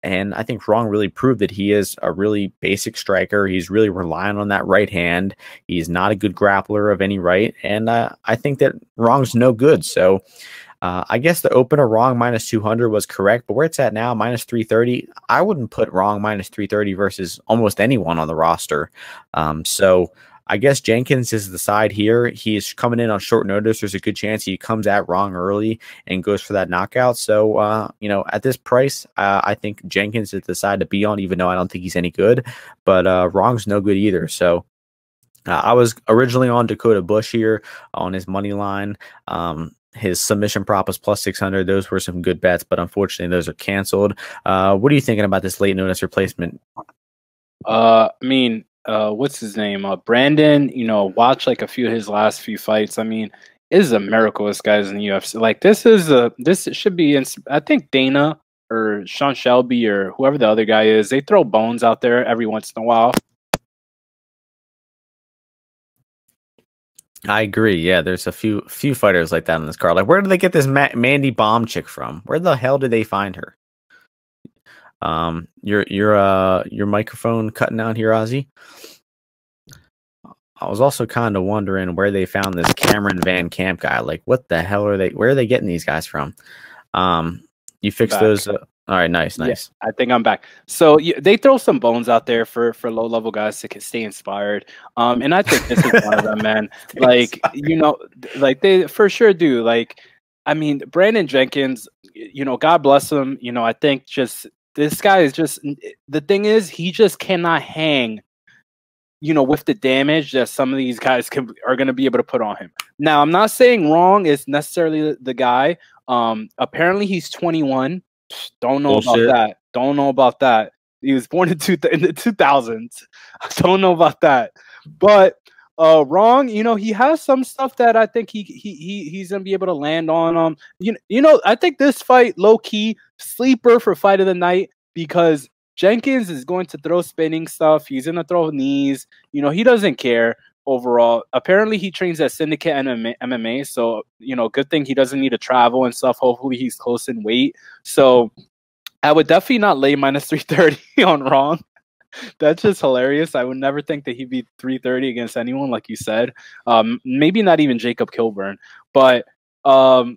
And I think Rong really proved that he is a really basic striker. He's really relying on that right hand. He's not a good grappler of any right, and I think that Rong's no good. So I guess the opener Rong minus 200 was correct, but where it's at now, minus 330, I wouldn't put Rong minus 330 versus almost anyone on the roster. So I guess Jenkins is the side here. He's coming in on short notice. There's a good chance he comes at Rong early and goes for that knockout. So, at this price, I think Jenkins is the side to be on, even though I don't think he's any good. But Rong's no good either. So I was originally on Dakota Bush here on his money line. His submission prop was plus 600. Those were some good bets, but unfortunately, those are canceled. What are you thinking about this late notice replacement? What's his name? Brandon, watch like a few of his last few fights. I mean, it is a miracle this guy's in the UFC. Like this should be in, I think Dana or Sean Shelby or whoever the other guy is, they throw bones out there every once in a while. I agree. Yeah, there's a few fighters like that on this card. Like, where did they get this Mandy Bomb chick from? Where the hell did they find her? Your microphone cutting out here, Ozzy. I was also kind of wondering where they found this Cameron-VanCamp guy. Like, what the hell are they? Where are they getting these guys from? You fixed those. All right, nice. Yeah, I think I'm back. So they throw some bones out there for low level guys to stay inspired. And I think this is one of them, man. Like, like they for sure do. Like, I mean, Brandon Jenkins, God bless him. I think just this guy is just, the thing is, he just cannot hang, with the damage that some of these guys are going to be able to put on him. Now, I'm not saying Rong is necessarily the guy. Apparently, he's 21. Don't know about that. Don't know about that. He was born in the 2000s. Don't know about that. But Rong, he has some stuff that I think he's gonna be able to land on. I think this fight, low key sleeper for fight of the night, because Jenkins is going to throw spinning stuff. He's gonna throw knees. He doesn't care overall. Apparently, he trains at Syndicate MMA, so good thing he doesn't need to travel and stuff. Hopefully, he's close in weight. So I would definitely not lay minus 330 on Rong. That's just hilarious. I would never think that he'd be 330 against anyone, like you said. Maybe not even Jacob Kilburn. But I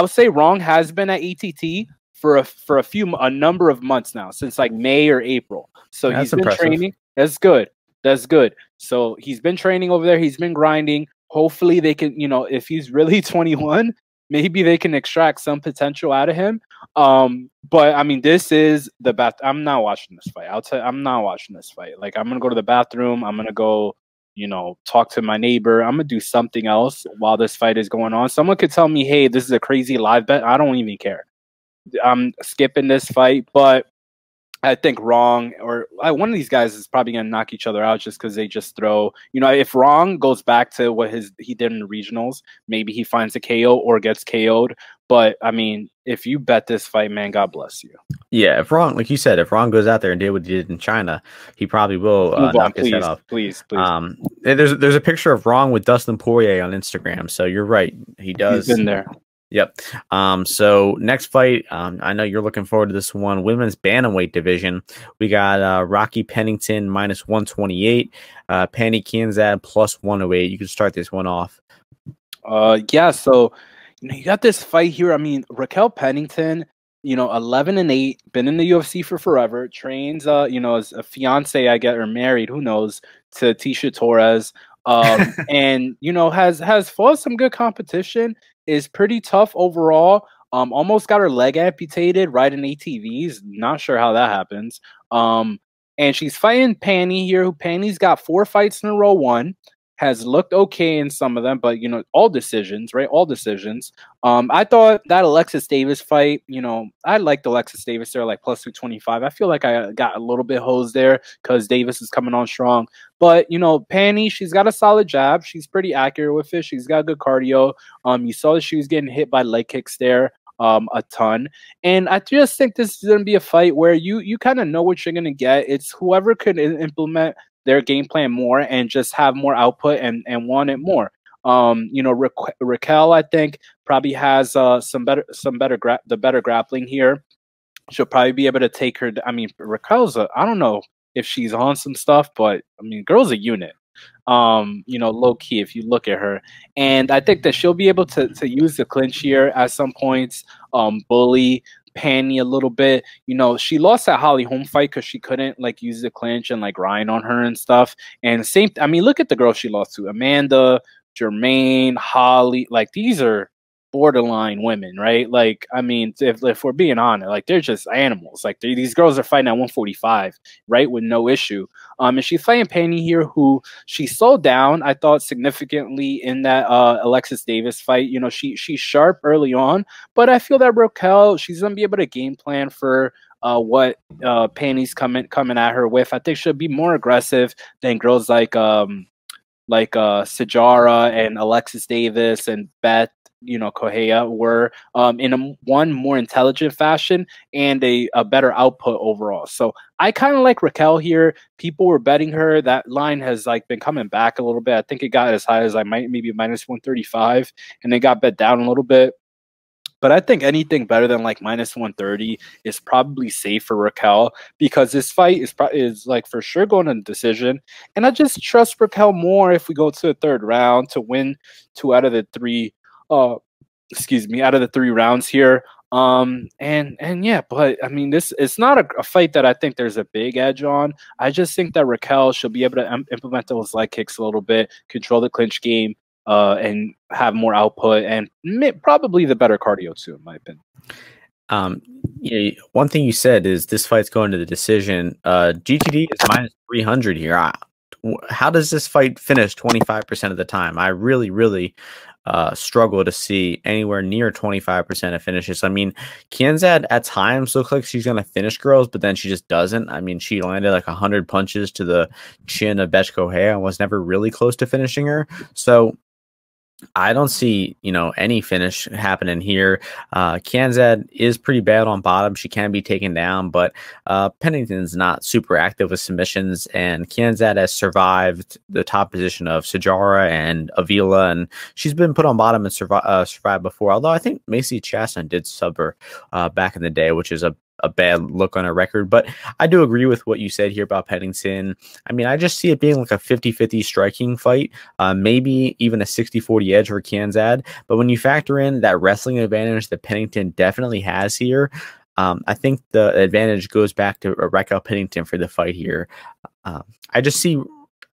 would say Rong has been at ATT for a number of months now, since like May or April. So he's been training. That's good. That's good. So he's been training over there. He's been grinding. Hopefully they can, if he's really 21, maybe they can extract some potential out of him. But I mean, this is the bath. I'm not watching this fight. I'm not watching this fight. Like, I'm going to go to the bathroom. I'm going to go, talk to my neighbor. I'm going to do something else while this fight is going on. Someone could tell me, hey, this is a crazy live bet. I don't even care. I'm skipping this fight, but I think Rong or one of these guys is probably going to knock each other out just because they just throw, if Rong goes back to what he did in the regionals, maybe he finds a KO or gets KO'd. But I mean, if you bet this fight, man, God bless you. Yeah, if Rong, like you said, if Rong goes out there and did what he did in China, he probably will knock his head off. Please. There's a picture of Rong with Dustin Poirier on Instagram, so you're right. He does. He's been there. Yep. So next fight, I know you're looking forward to this one. Women's bantamweight division. We got Rocky Pennington minus 128, Panny Kianzad plus 108. You can start this one off. Yeah, so you got this fight here. I mean, Raquel Pennington, 11-8, been in the UFC for forever, trains as a fiance, I get, or married, who knows, to Tisha Torres. And has fought some good competition, is pretty tough overall. Almost got her leg amputated riding ATVs. Not sure how that happens. And she's fighting Panny here, who Panny's got 4 fights in a row, won. Has looked okay in some of them, but all decisions, right? All decisions. I thought that Alexis Davis fight, I liked Alexis Davis there, like plus 225. I feel like I got a little bit hosed there because Davis is coming on strong. But Panny, she's got a solid jab. She's pretty accurate with it. She's got good cardio. You saw that she was getting hit by leg kicks there. A ton. And I just think this is going to be a fight where you kind of know what you're going to get. It's whoever could implement their game plan more and just have more output and want it more. Raquel, I think, probably has the better grappling here. She'll probably be able to take her. I mean, Raquel's I don't know if she's on some stuff, but I mean, girl's a unit. Low key if you look at her, and I think that she'll be able to use the clinch here at some points. Bully Panny a little bit. She lost that Holly Holm fight because she couldn't use the clinch and grind on her and stuff. And I mean, look at the girls she lost to: Amanda, Jermaine, Holly. These are borderline women, right? I mean, if we're being honest, they're just animals. These girls are fighting at 145, right, with no issue. And she's fighting Panny here, who she slowed down, I thought, significantly in that Alexis Davis fight. She's sharp early on, but I feel that Raquel, she's gonna be able to game plan for what Panny's coming at her with. I think she'll be more aggressive than girls like Sajara and Alexis Davis and Beth Correa were in a more intelligent fashion and a better output overall. So I kind of like Raquel here. People were betting her. That line has been coming back a little bit. I think it got as high as maybe minus 135, and it got bet down a little bit. But I think anything better than minus 130 is probably safe for Raquel, because this fight is for sure going to decision. And I just trust Raquel more if we go to the 3rd round to win 2 out of the 3 out of the 3 rounds here. And yeah, but I mean, it's not a fight that I think there's a big edge on. I just think that Raquel should be able to implement those leg kicks a little bit, control the clinch game, and have more output and probably the better cardio too, in my opinion. One thing you said is this fight's going to the decision. GTD is minus 300 here. How does this fight finish 25% of the time? I really struggle to see anywhere near 25% of finishes. I mean, Kianzad at times looks like she's going to finish girls, but then she just doesn't. I mean, she landed 100 punches to the chin of Bethe Correa and was never really close to finishing her. So I don't see, any finish happening here. Kianzad is pretty bad on bottom. She can be taken down, but Pennington's not super active with submissions, and Kianzad has survived the top position of Sajara and Avila, and she's been put on bottom and survived before, although I think Macy Chastain did sub her back in the day, which is a bad look on her record. But I do agree with what you said here about Pennington. I mean, I just see it being a 50-50 striking fight, maybe even a 60-40 edge for Kianzad. But when you factor in that wrestling advantage that Pennington definitely has here, I think the advantage goes back to Raquel Pennington for the fight here. I just see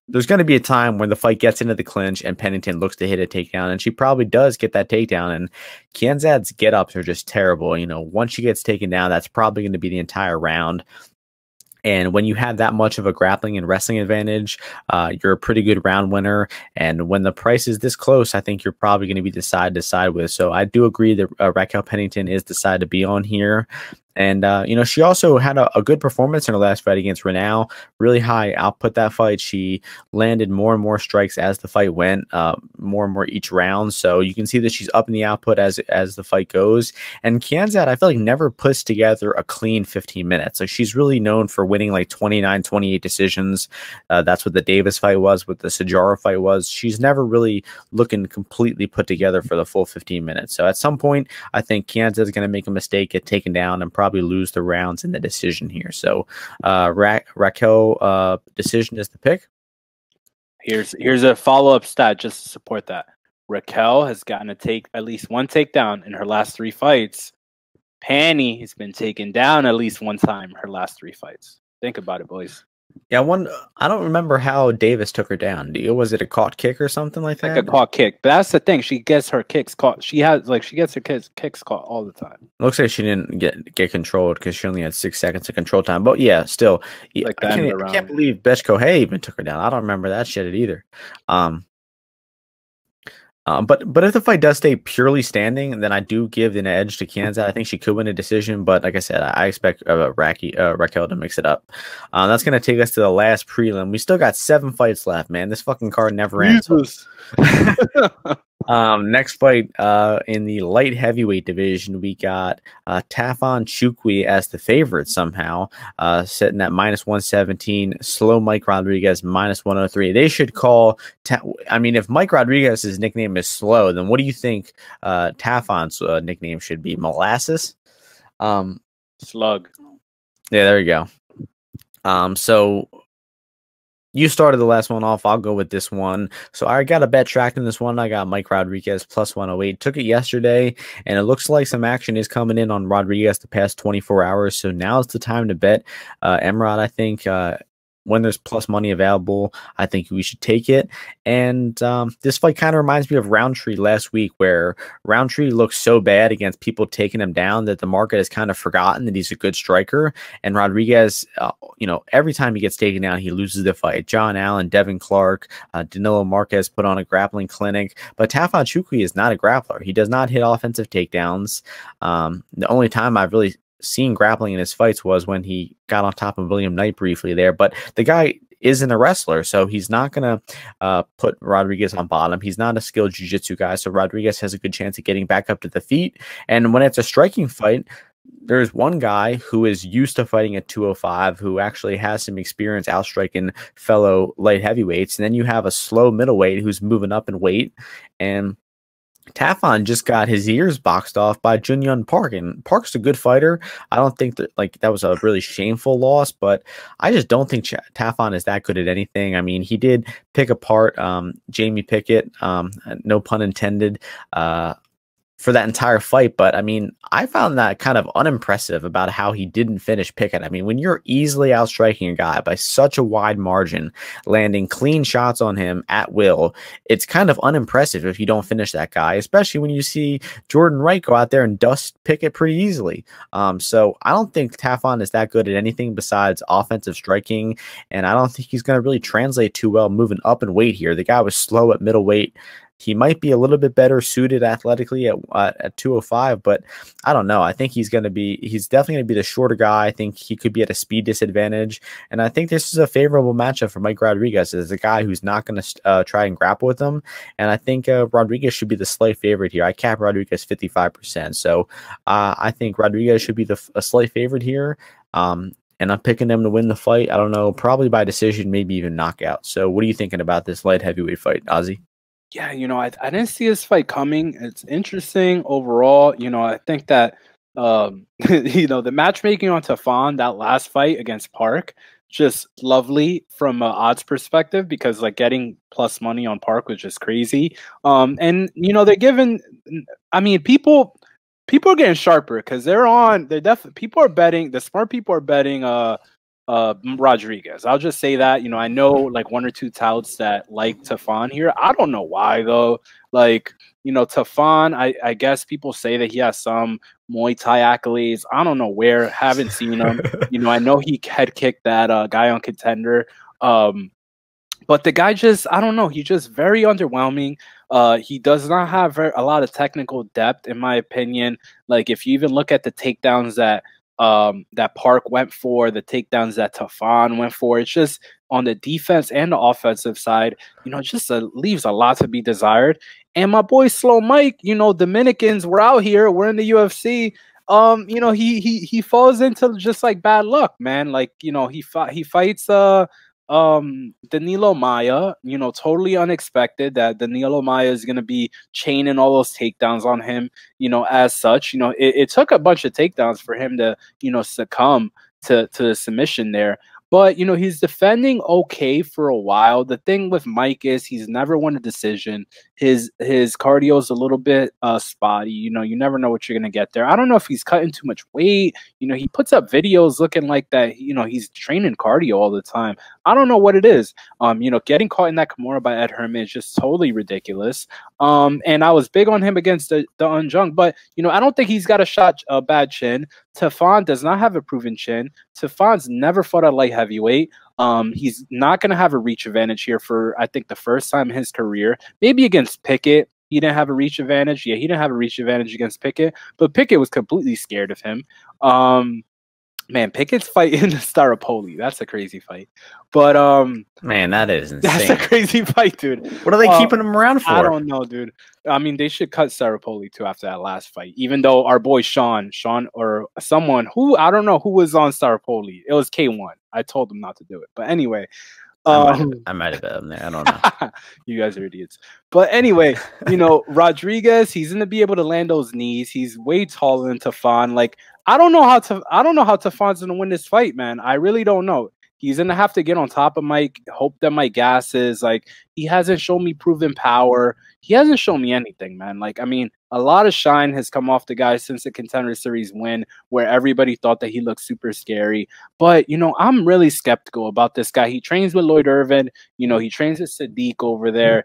there's going to be a time when the fight gets into the clinch and Pennington looks to hit a takedown, and she probably does get that takedown. And Kianzad's get-ups are just terrible. Once she gets taken down, that's probably going to be the entire round. And when you have that much of a grappling and wrestling advantage, you're a pretty good round winner. And when the price is this close, I think you're probably going to be the side to side with. So I do agree that Raquel Pennington is the side to be on here. And, she also had a good performance in her last fight against Renaud. Really high output that fight. She landed more and more strikes as the fight went, more and more each round. So you can see that she's up in the output as the fight goes. And Kianzad, I feel like, never puts together a clean 15 minutes. Like, she's really known for winning like 29, 28 decisions. That's what the Davis fight was, what the Sajara fight was. She's never really looking completely put together for the full 15 minutes. So at some point, I think Kianzad is going to make a mistake, get taken down, and probably lose the rounds in the decision here. So Raquel decision is the pick. Here's a follow-up stat just to support that. Raquel has gotten to take at least one takedown in her last 3 fights. Panny has been taken down at least one time her last 3 fights. Think about it, boys. Yeah, I don't remember how Davis took her down. Was it a caught kick or something like that? Like a caught kick. But that's the thing. She gets her kicks caught. She gets her kicks caught all the time. Looks like she didn't get controlled because she only had 6 seconds of control time. But yeah, still, like I can't believe Betchko even took her down. I don't remember that shit either. But if the fight does stay purely standing, then I do give an edge to Kianzad. I think she could win a decision, but like I said, I expect Raquel to mix it up. That's going to take us to the last prelim. We still got 7 fights left, man. This fucking card never ends. Next fight in the light heavyweight division, we got Tafon Nchukwi as the favorite somehow, sitting at -117. Slow Mike Rodriguez -103. They should call. If Mike Rodriguez's nickname is Slow, then what do you think Tafon's nickname should be? Molasses? Slug. Yeah, there you go. So you started the last one off. I'll go with this one. So I got a bet tracked in this one. I got Mike Rodriguez +108. Took it yesterday, and it looks like some action is coming in on Rodriguez the past 24 hours. So now's the time to bet. Emrod, I think, when there's plus money available, I think we should take it. And this fight kind of reminds me of Roundtree last week, where Roundtree looked so bad against people taking him down that the market has kind of forgotten that he's a good striker. And Rodriguez, every time he gets taken down, he loses the fight. John Allen, Devin Clark, Danilo Marquez put on a grappling clinic. But Tafon Nchukwi is not a grappler. He does not hit offensive takedowns. The only time I've really seen grappling in his fights was when he got on top of William Knight briefly there, but the guy isn't a wrestler, so he's not gonna put Rodriguez on bottom. He's not a skilled jiu-jitsu guy, so Rodriguez has a good chance of getting back up to the feet. And when it's a striking fight, there's one guy who is used to fighting at 205 who actually has some experience outstriking fellow light heavyweights, and then you have a slow middleweight who's moving up in weight. And Tafon just got his ears boxed off by Junyoung Park, and Park's a good fighter. I don't think that was a really shameful loss, but I just don't think Tafon is that good at anything. I mean, he did pick apart Jamie Pickett, no pun intended, for that entire fight. But I mean, I found that kind of unimpressive about how he didn't finish Pickett. I mean, when you're easily outstriking a guy by such a wide margin, landing clean shots on him at will, it's kind of unimpressive if you don't finish that guy, especially when you see Jordan Wright go out there and dust Pickett pretty easily. So I don't think Tafon is that good at anything besides offensive striking, and I don't think he's going to really translate too well moving up in weight here. The guy was slow at middleweight. He might be a little bit better suited athletically at 205, but I don't know. I think he's definitely going to be the shorter guy. I think he could be at a speed disadvantage. And I think this is a favorable matchup for Mike Rodriguez as a guy who's not going to try and grapple with him. And I think Rodriguez should be the slight favorite here. I cap Rodriguez 55%. So I think Rodriguez should be a slight favorite here. And I'm picking them to win the fight. I don't know, probably by decision, maybe even knockout. So what are you thinking about this light heavyweight fight, Ozzy? Yeah, I didn't see this fight coming. It's interesting overall. I think that, the matchmaking on Tafon, that last fight against Park, just lovely from an odds perspective, because like getting plus money on Park was just crazy. And, they're giving, people are getting sharper because people are betting, the smart people are betting, Rodriguez. I'll just say that. I know like 1 or 2 touts that like Tafon here. I don't know why though. Like, Tafon, I guess people say that he has some Muay Thai accolades. I don't know where. Haven't seen him. I know he head kicked that guy on Contender. But the guy just, I don't know. He's just very underwhelming. He does not have a lot of technical depth, in my opinion. Like, if you even look at the takedowns that that Park went for, the takedowns that Tafan went for. It's just on the defense and the offensive side, you know, just leaves a lot to be desired. And my boy Slow Mike, you know, Dominicans, we're out here, we're in the UFC. You know, he falls into just like bad luck, man. Like, you know, he fights Danilo Maia, you know, totally unexpected that Danilo Maia is going to be chaining all those takedowns on him, you know, as such. You know, it took a bunch of takedowns for him to, you know, succumb to the submission there. But, you know, he's defending okay for a while. The thing with Mike is he's never won a decision. His cardio is a little bit spotty. You know, you never know what you're going to get there. I don't know if he's cutting too much weight. You know, he puts up videos looking like that, you know, he's training cardio all the time. I don't know what it is. You know, getting caught in that Kimura by Ed Herman is just totally ridiculous. And I was big on him against the Unjung, but, you know, I don't think he's got a bad chin. Tafan does not have a proven chin. Tafan's never fought a light heavyweight. He's not going to have a reach advantage here for, I think, the first time in his career. Maybe against Pickett, he didn't have a reach advantage. Yeah, he didn't have a reach advantage against Pickett, but Pickett was completely scared of him. Man, Pickett's fight in the Staropoli. That's a crazy fight. But man, that is insane. That's a crazy fight, dude. What are they keeping him around for? I don't know, dude. I mean, they should cut Staropoli too after that last fight. Even though our boy Sean or someone who I don't know who was on Staropoli. It was K1. I told him not to do it. But anyway, I might have been there. I don't know. You guys are idiots. But anyway, you know, Rodriguez, he's gonna be able to land those knees. He's way taller than Tafan. Like, I don't know how Tafan's gonna win this fight, man. I really don't know. He's gonna have to get on top of Mike, hope that Mike gasses. Like, he hasn't shown me proven power. He hasn't shown me anything, man. Like, I mean, a lot of shine has come off the guy since the Contender Series win, where everybody thought that he looked super scary. But, you know, I'm really skeptical about this guy. He trains with Lloyd Irvin. You know, he trains with Sadiq over there.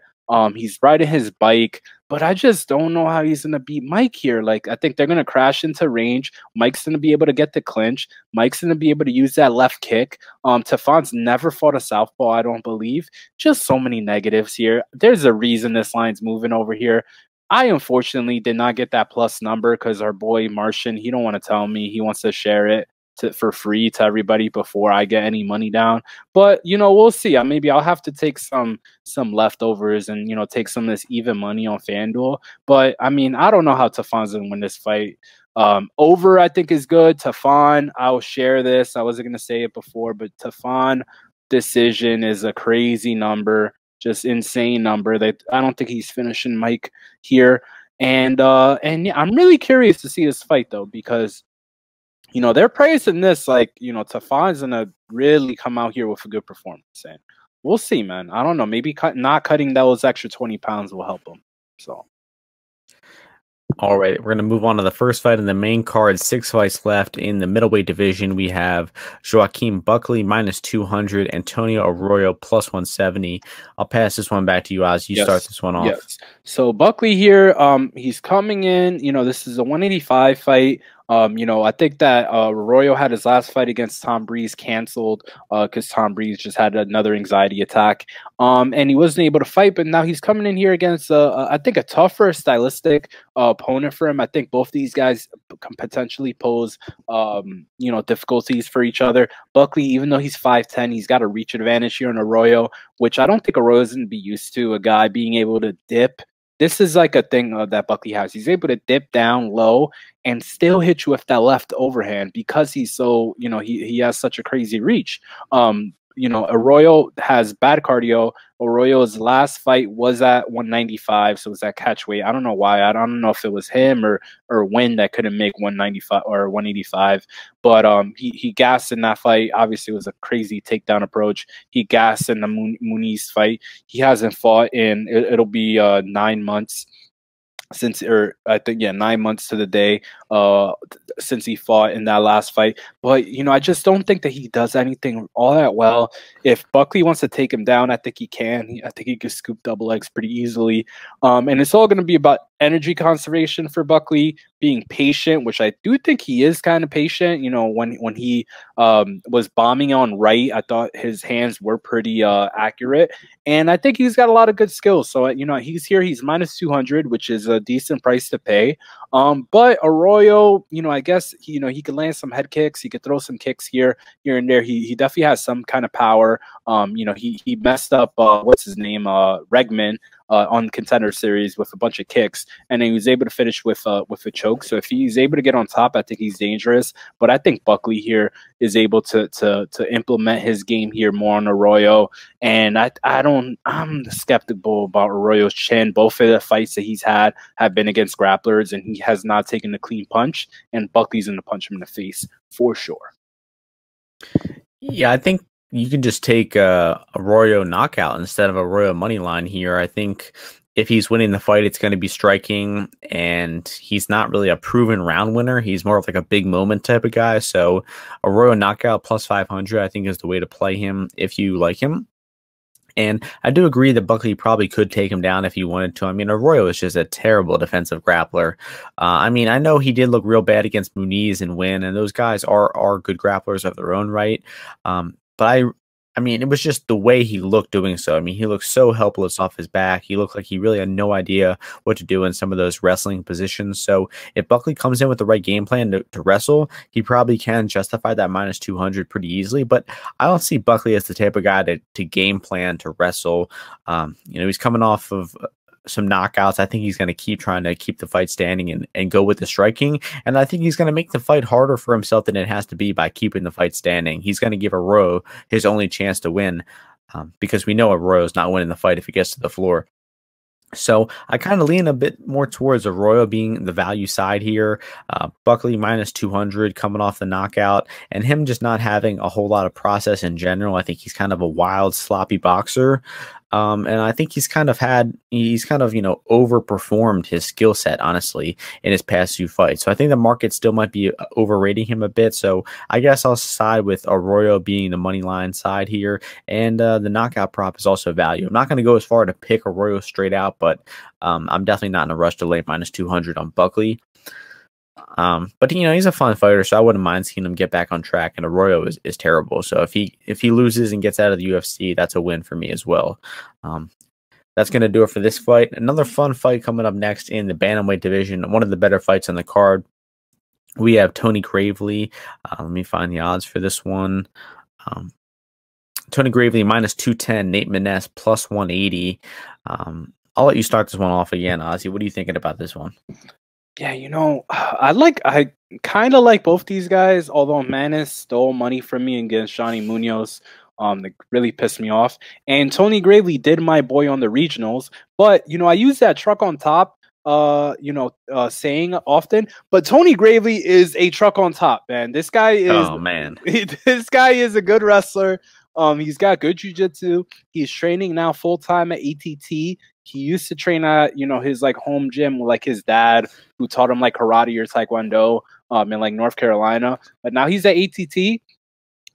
He's riding his bike, but I just don't know how he's going to beat Mike here. Like, I think they're going to crash into range. Mike's going to be able to get the clinch. Mike's going to be able to use that left kick. Tafan's never fought a southpaw, I don't believe. Just so many negatives here. There's a reason this line's moving over here. I unfortunately did not get that plus number because our boy Martian, he don't want to tell me. He wants to share it for free to everybody before I get any money down. But, you know, we'll see. Maybe I'll have to take some leftovers and, you know, take some of this even money on FanDuel. But, I mean, I don't know how Tafan's going to win this fight. Over, I think, is good. Tafan, I'll share this. I wasn't going to say it before, but Tafan decision is a crazy number. Just insane number. I don't think he's finishing Mike here. And yeah, I'm really curious to see this fight, though, because, you know, they're praising this like, you know, Tafan's going to really come out here with a good performance. And we'll see, man. I don't know. Maybe not cutting those extra 20 pounds will help him. So. All right, we're going to move on to the first fight in the main card. 6 fights left in the middleweight division. We have Joaquin Buckley -200, Antonio Arroyo +170. I'll pass this one back to you, Ozzy. You start this one off. Yes. So Buckley here, he's coming in. You know, this is a 185 fight. You know, I think that Arroyo had his last fight against Tom Breeze canceled because Tom Breeze just had another anxiety attack. And he wasn't able to fight, but now he's coming in here against, I think, a tougher stylistic opponent for him. I think both these guys can potentially pose, you know, difficulties for each other. Buckley, even though he's 5'10", he's got a reach advantage here on Arroyo, which I don't think Arroyo's going to be used to, a guy being able to dip. This is like a thing that Buckley has. He's able to dip down low and still hit you with that left overhand because he's so, you know, he has such a crazy reach. You know, Arroyo has bad cardio. Arroyo's last fight was at 195, so it was that catch weight. I don't know why. I don't know if it was him or Wynn that couldn't make 195 or 185. But he gassed in that fight. Obviously, it was a crazy takedown approach. He gassed in the Muniz fight. He hasn't fought in it'll be 9 months. Since, or I think, yeah, 9 months to the day since he fought in that last fight. But, you know, I just don't think that he does anything all that well. If Buckley wants to take him down, I think he can. I think he could scoop double legs pretty easily. And it's all going to be about energy conservation for Buckley, being patient, which I do think he is kind of patient. You know, when he was bombing on right, I thought his hands were pretty accurate, and I think he's got a lot of good skills. So you know, he's here. He's minus 200, which is a decent price to pay. But Arroyo, you know, I guess you know, he could land some head kicks. He could throw some kicks here and there. He definitely has some kind of power. You know, he messed up what's his name, Regman, on Contender Series with a bunch of kicks, and then he was able to finish with a choke. So if he's able to get on top, I think he's dangerous. But I think Buckley here is able to implement his game here more on Arroyo, and I'm skeptical about Arroyo's chin. Both of the fights that he's had have been against grapplers, and he has not taken a clean punch. And Buckley's going to punch him in the face for sure. Yeah, I think you can just take Arroyo knockout instead of Arroyo money line here. I think if he's winning the fight, it's going to be striking, and he's not really a proven round winner. He's more of like a big moment type of guy. So Arroyo knockout plus 500, I think, is the way to play him if you like him. And I do agree that Buckley probably could take him down if he wanted to. I mean, Arroyo is just a terrible defensive grappler. I mean, I know he did look real bad against Muniz and win, and those guys are good grapplers of their own right. But I mean, it was just the way he looked doing so. I mean, he looked so helpless off his back. He looked like he really had no idea what to do in some of those wrestling positions. So if Buckley comes in with the right game plan to wrestle, he probably can justify that minus 200 pretty easily. But I don't see Buckley as the type of guy to game plan to wrestle. You know, he's coming off of some knockouts. I think he's going to keep trying to keep the fight standing and go with the striking. And I think he's going to make the fight harder for himself than it has to be by keeping the fight standing. He's going to give Arroyo his only chance to win because we know Arroyo's not winning the fight if he gets to the floor. So I kind of lean a bit more towards Arroyo being the value side here. Buckley minus 200 coming off the knockout, and him just not having a whole lot of process in general. I think he's kind of a wild, sloppy boxer. And I think he's kind of, you know, overperformed his skill set, honestly, in his past few fights. So I think the market still might be overrating him a bit. So I guess I'll side with Arroyo being the money line side here. And the knockout prop is also value. I'm not going to go as far to pick Arroyo straight out, but I'm definitely not in a rush to lay minus 200 on Buckley. But you know, he's a fun fighter, so I wouldn't mind seeing him get back on track. And Arroyo is terrible, so if he loses and gets out of the UFC, that's a win for me as well. That's going to do it for this fight. Another fun fight coming up next in the bantamweight division, one of the better fights on the card. We have Tony Gravely. Let me find the odds for this one. Tony Gravely minus 210, Nate Maness plus 180. I'll let you start this one off again, Ozzy. What are you thinking about this one? Yeah, you know, I kind of like both these guys, although Maness stole money from me against Johnny Munoz. That really pissed me off. And Tony Gravely did my boy on the regionals, but you know, I use that truck on top saying often, but Tony Gravely is a truck on top, man. This guy is, oh man, this guy is a good wrestler. He's got good jiu-jitsu. He's training now full-time at ATT. He used to train at, you know, his like home gym with like his dad, who taught him like karate or taekwondo in like North Carolina. But now he's at ATT.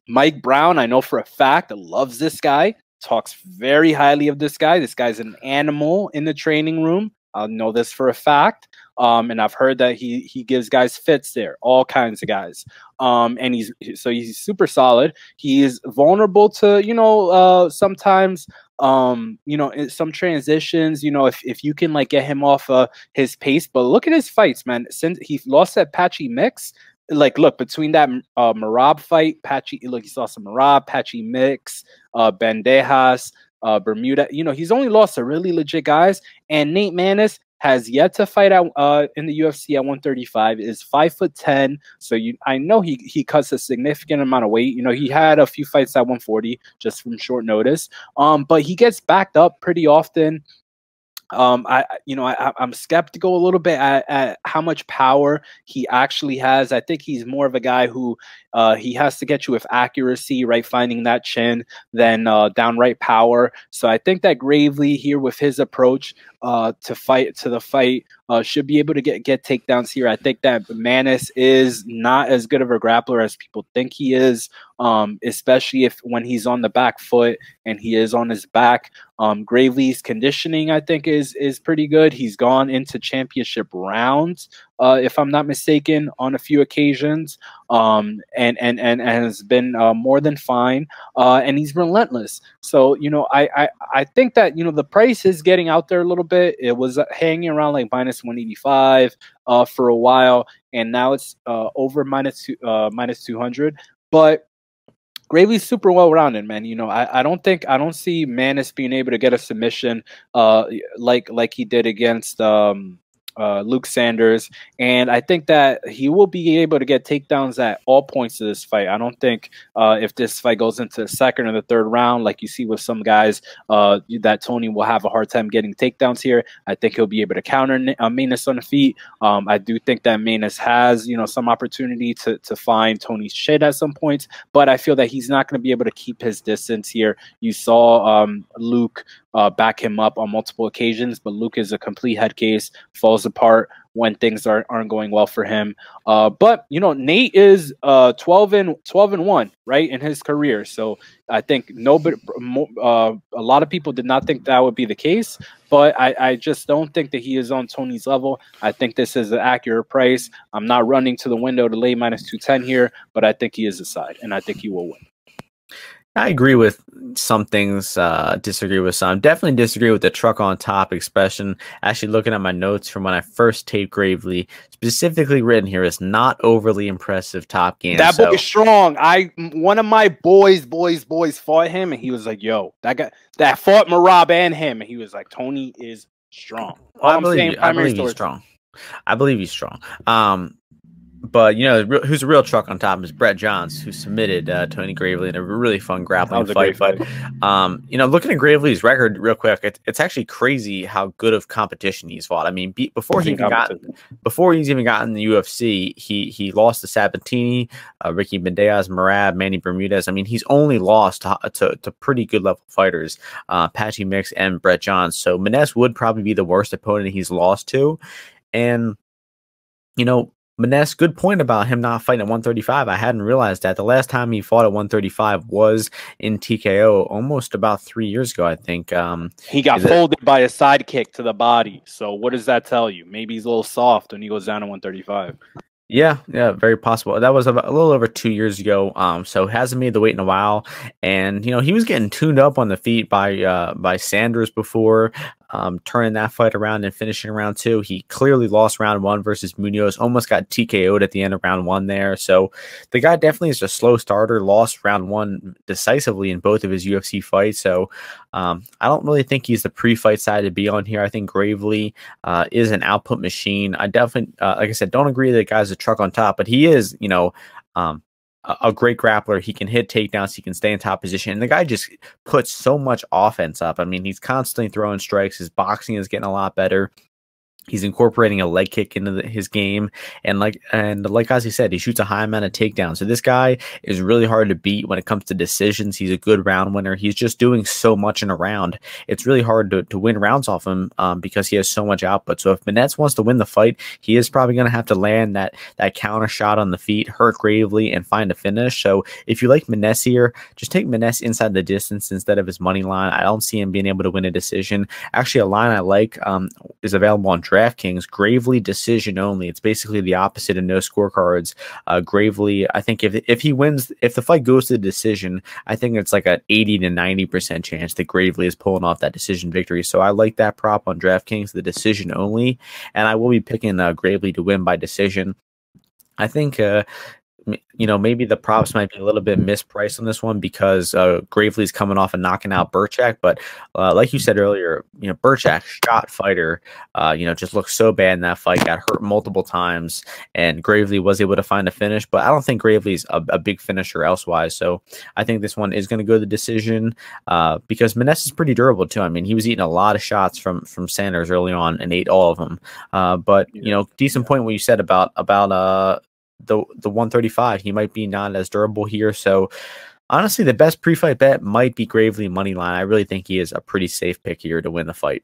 Mike Brown, I know for a fact, loves this guy, talks very highly of this guy. This guy's an animal in the training room. I know this for a fact. And I've heard that he gives guys fits there, all kinds of guys. And he's super solid. He is vulnerable to, you know, sometimes, you know, in some transitions, you know, if you can like get him off his pace. But look at his fights, man. Since he lost that Patchy Mix, like, look, between that Marab fight, Patchy, look, he saw some Marab, Patchy Mix, Bandejas, Bermuda. You know, he's only lost to really legit guys. And Nate Maness has yet to fight out in the UFC at 135, is 5'10", so I know he cuts a significant amount of weight. You know, he had a few fights at 140 just from short notice. But he gets backed up pretty often. I'm skeptical a little bit at how much power he actually has. I think he's more of a guy who He has to get you with accuracy, right? Finding that chin, then downright power. So I think that Gravely here with his approach to the fight should be able to get takedowns here. I think that Maness is not as good of a grappler as people think he is, especially when he's on the back foot and he is on his back. Gravely's conditioning, I think, is pretty good. He's gone into championship rounds, if I'm not mistaken, on a few occasions, and has been more than fine. And he's relentless. So I think that the price is getting out there a little bit. It was hanging around like minus 185 for a while, and now it's over minus 200. But Gravely's super well rounded, man. I don't see Maness being able to get a submission like he did against Luke Sanders, and I think that he will be able to get takedowns at all points of this fight. I don't think if this fight goes into the second or the third round, like you see with some guys, that Tony will have a hard time getting takedowns here. I think he'll be able to counter Maness on the feet. I do think that Maness has some opportunity to find Tony's shade at some points, but I feel that he's not going to be able to keep his distance here. You saw Luke back him up on multiple occasions, but Luke is a complete head case, falls apart when things aren't going well for him. But Nate is 12-1, right, in his career. So I think a lot of people did not think that would be the case, but I just don't think that he is on Tony's level. I think this is an accurate price. I'm not running to the window to lay minus 210 here, but I think he is a side, and I think he will win. I agree with some things, disagree with some. Definitely disagree with the truck on top expression. Actually, looking at my notes from when I first taped Gravely, specifically written here is not overly impressive top game. That boy is strong. One of my boys fought him, and he was like, "Yo, that guy that fought Marab and him," and he was like, "Tony is strong." Well, I believe he's strong. I believe he's strong. But who's a real truck on top is Brett Johns, who submitted Tony Gravely in a really fun grappling fight. But looking at Gravely's record real quick, it's actually crazy how good of competition he's fought. I mean, before he's even gotten in the UFC, he lost to Sabatini, Ricky Bandejas, Marab, Manny Bermudez. I mean, he's only lost to pretty good level fighters, Patchy Mix and Brett Johns. So Maness would probably be the worst opponent he's lost to, and Maness, good point about him not fighting at 135. I hadn't realized that. The last time he fought at 135 was in TKO almost about 3 years ago, I think. He got folded by a sidekick to the body. So what does that tell you? Maybe he's a little soft when he goes down to 135. Yeah, very possible. That was a little over 2 years ago. So hasn't made the weight in a while. And he was getting tuned up on the feet by Sanders before, turning that fight around and finishing round 2. He clearly lost round 1 versus Munoz, almost got TKO'd at the end of round 1 there. So the guy definitely is a slow starter, lost round 1 decisively in both of his UFC fights. So I don't really think he's the pre-fight side to be on here. I think Gravely is an output machine. I definitely, like I said, don't agree that the guy's a truck on top, but he is, a great grappler. He can hit takedowns. He can stay in top position. And the guy just puts so much offense up. I mean, he's constantly throwing strikes. His boxing is getting a lot better. He's incorporating a leg kick into his game, and like Ozzy said, he shoots a high amount of takedowns. So this guy is really hard to beat when it comes to decisions. He's a good round winner. He's just doing so much in a round. It's really hard to win rounds off him because he has so much output. So if Maness wants to win the fight, he is probably going to have to land that counter shot on the feet, hurt Gravely, and find a finish. So if you like Maness here, just take Maness inside the distance instead of his money line. I don't see him being able to win a decision. Actually, a line I like is available on DraftKings, Gravely decision only. It's basically the opposite of no scorecards. Gravely, I think if he wins, if the fight goes to the decision, I think it's like an 80 to 90% chance that Gravely is pulling off that decision victory. So I like that prop on DraftKings, the decision only, and I will be picking Gravely to win by decision. I think maybe the props might be a little bit mispriced on this one because Gravely's coming off of knocking out Burchak. But like you said earlier, Burchak, shot fighter, just looked so bad in that fight, got hurt multiple times, and Gravely was able to find a finish. But I don't think Gravely's a big finisher elsewise. So I think this one is going to go to the decision because Maness is pretty durable too. I mean, he was eating a lot of shots from Sanders early on and ate all of them. But decent point what you said about the 135. He might be not as durable here. So honestly, the best pre-fight bet might be Gravely money line. I really think he is a pretty safe pick here to win the fight.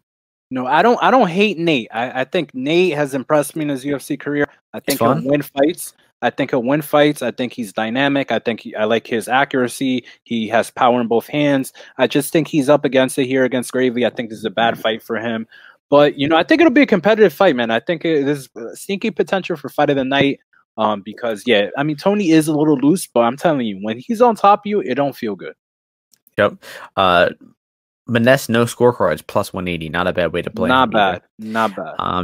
No, I don't hate Nate. I think Nate has impressed me in his UFC career. I think he'll win fights. I think he's dynamic. I like his accuracy. He has power in both hands. I just think he's up against it here against Gravely. I think this is a bad fight for him. But, I think it'll be a competitive fight, man. I think there's sneaky potential for fight of the night. Because, yeah, I mean, Tony is a little loose, but I'm telling you, when he's on top of you, it don't feel good. Yep. Maness, no scorecards, plus 180. Not a bad way to play. Not bad.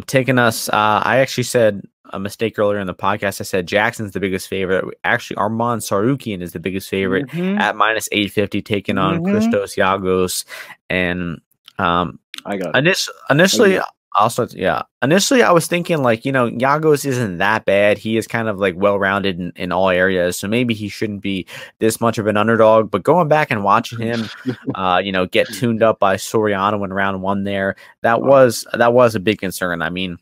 Taking us, I actually said a mistake earlier in the podcast. I said Jackson's the biggest favorite. Actually, Tsarkuyan is the biggest favorite at minus 850, taking on Christos Giagos. And I got it. Initially, I was thinking like, Giagos isn't that bad. He is kind of like well-rounded in all areas. So maybe he shouldn't be this much of an underdog, but going back and watching him, get tuned up by Soriano in round 1 there, that was a big concern. I mean,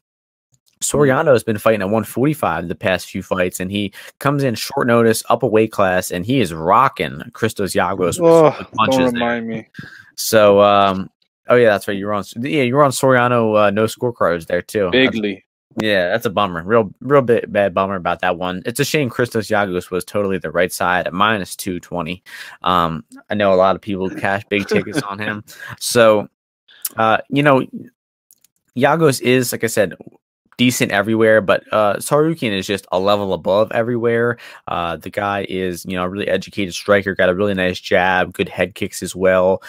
Soriano has been fighting at 145 the past few fights, and he comes in short notice, up a weight class, and he is rocking Christos Giagos with punches. Don't remind me. So, oh yeah, that's right. You were on Soriano, no scorecards there too. Bigly. That's a bummer. Real bad bummer about that one. It's a shame Christos Giagos was totally the right side at minus 220. I know a lot of people cash big tickets on him. So, Giagos is, like I said, decent everywhere, but Tsarkuyan is just a level above everywhere. The guy is, a really educated striker, got a really nice jab, good head kicks as well,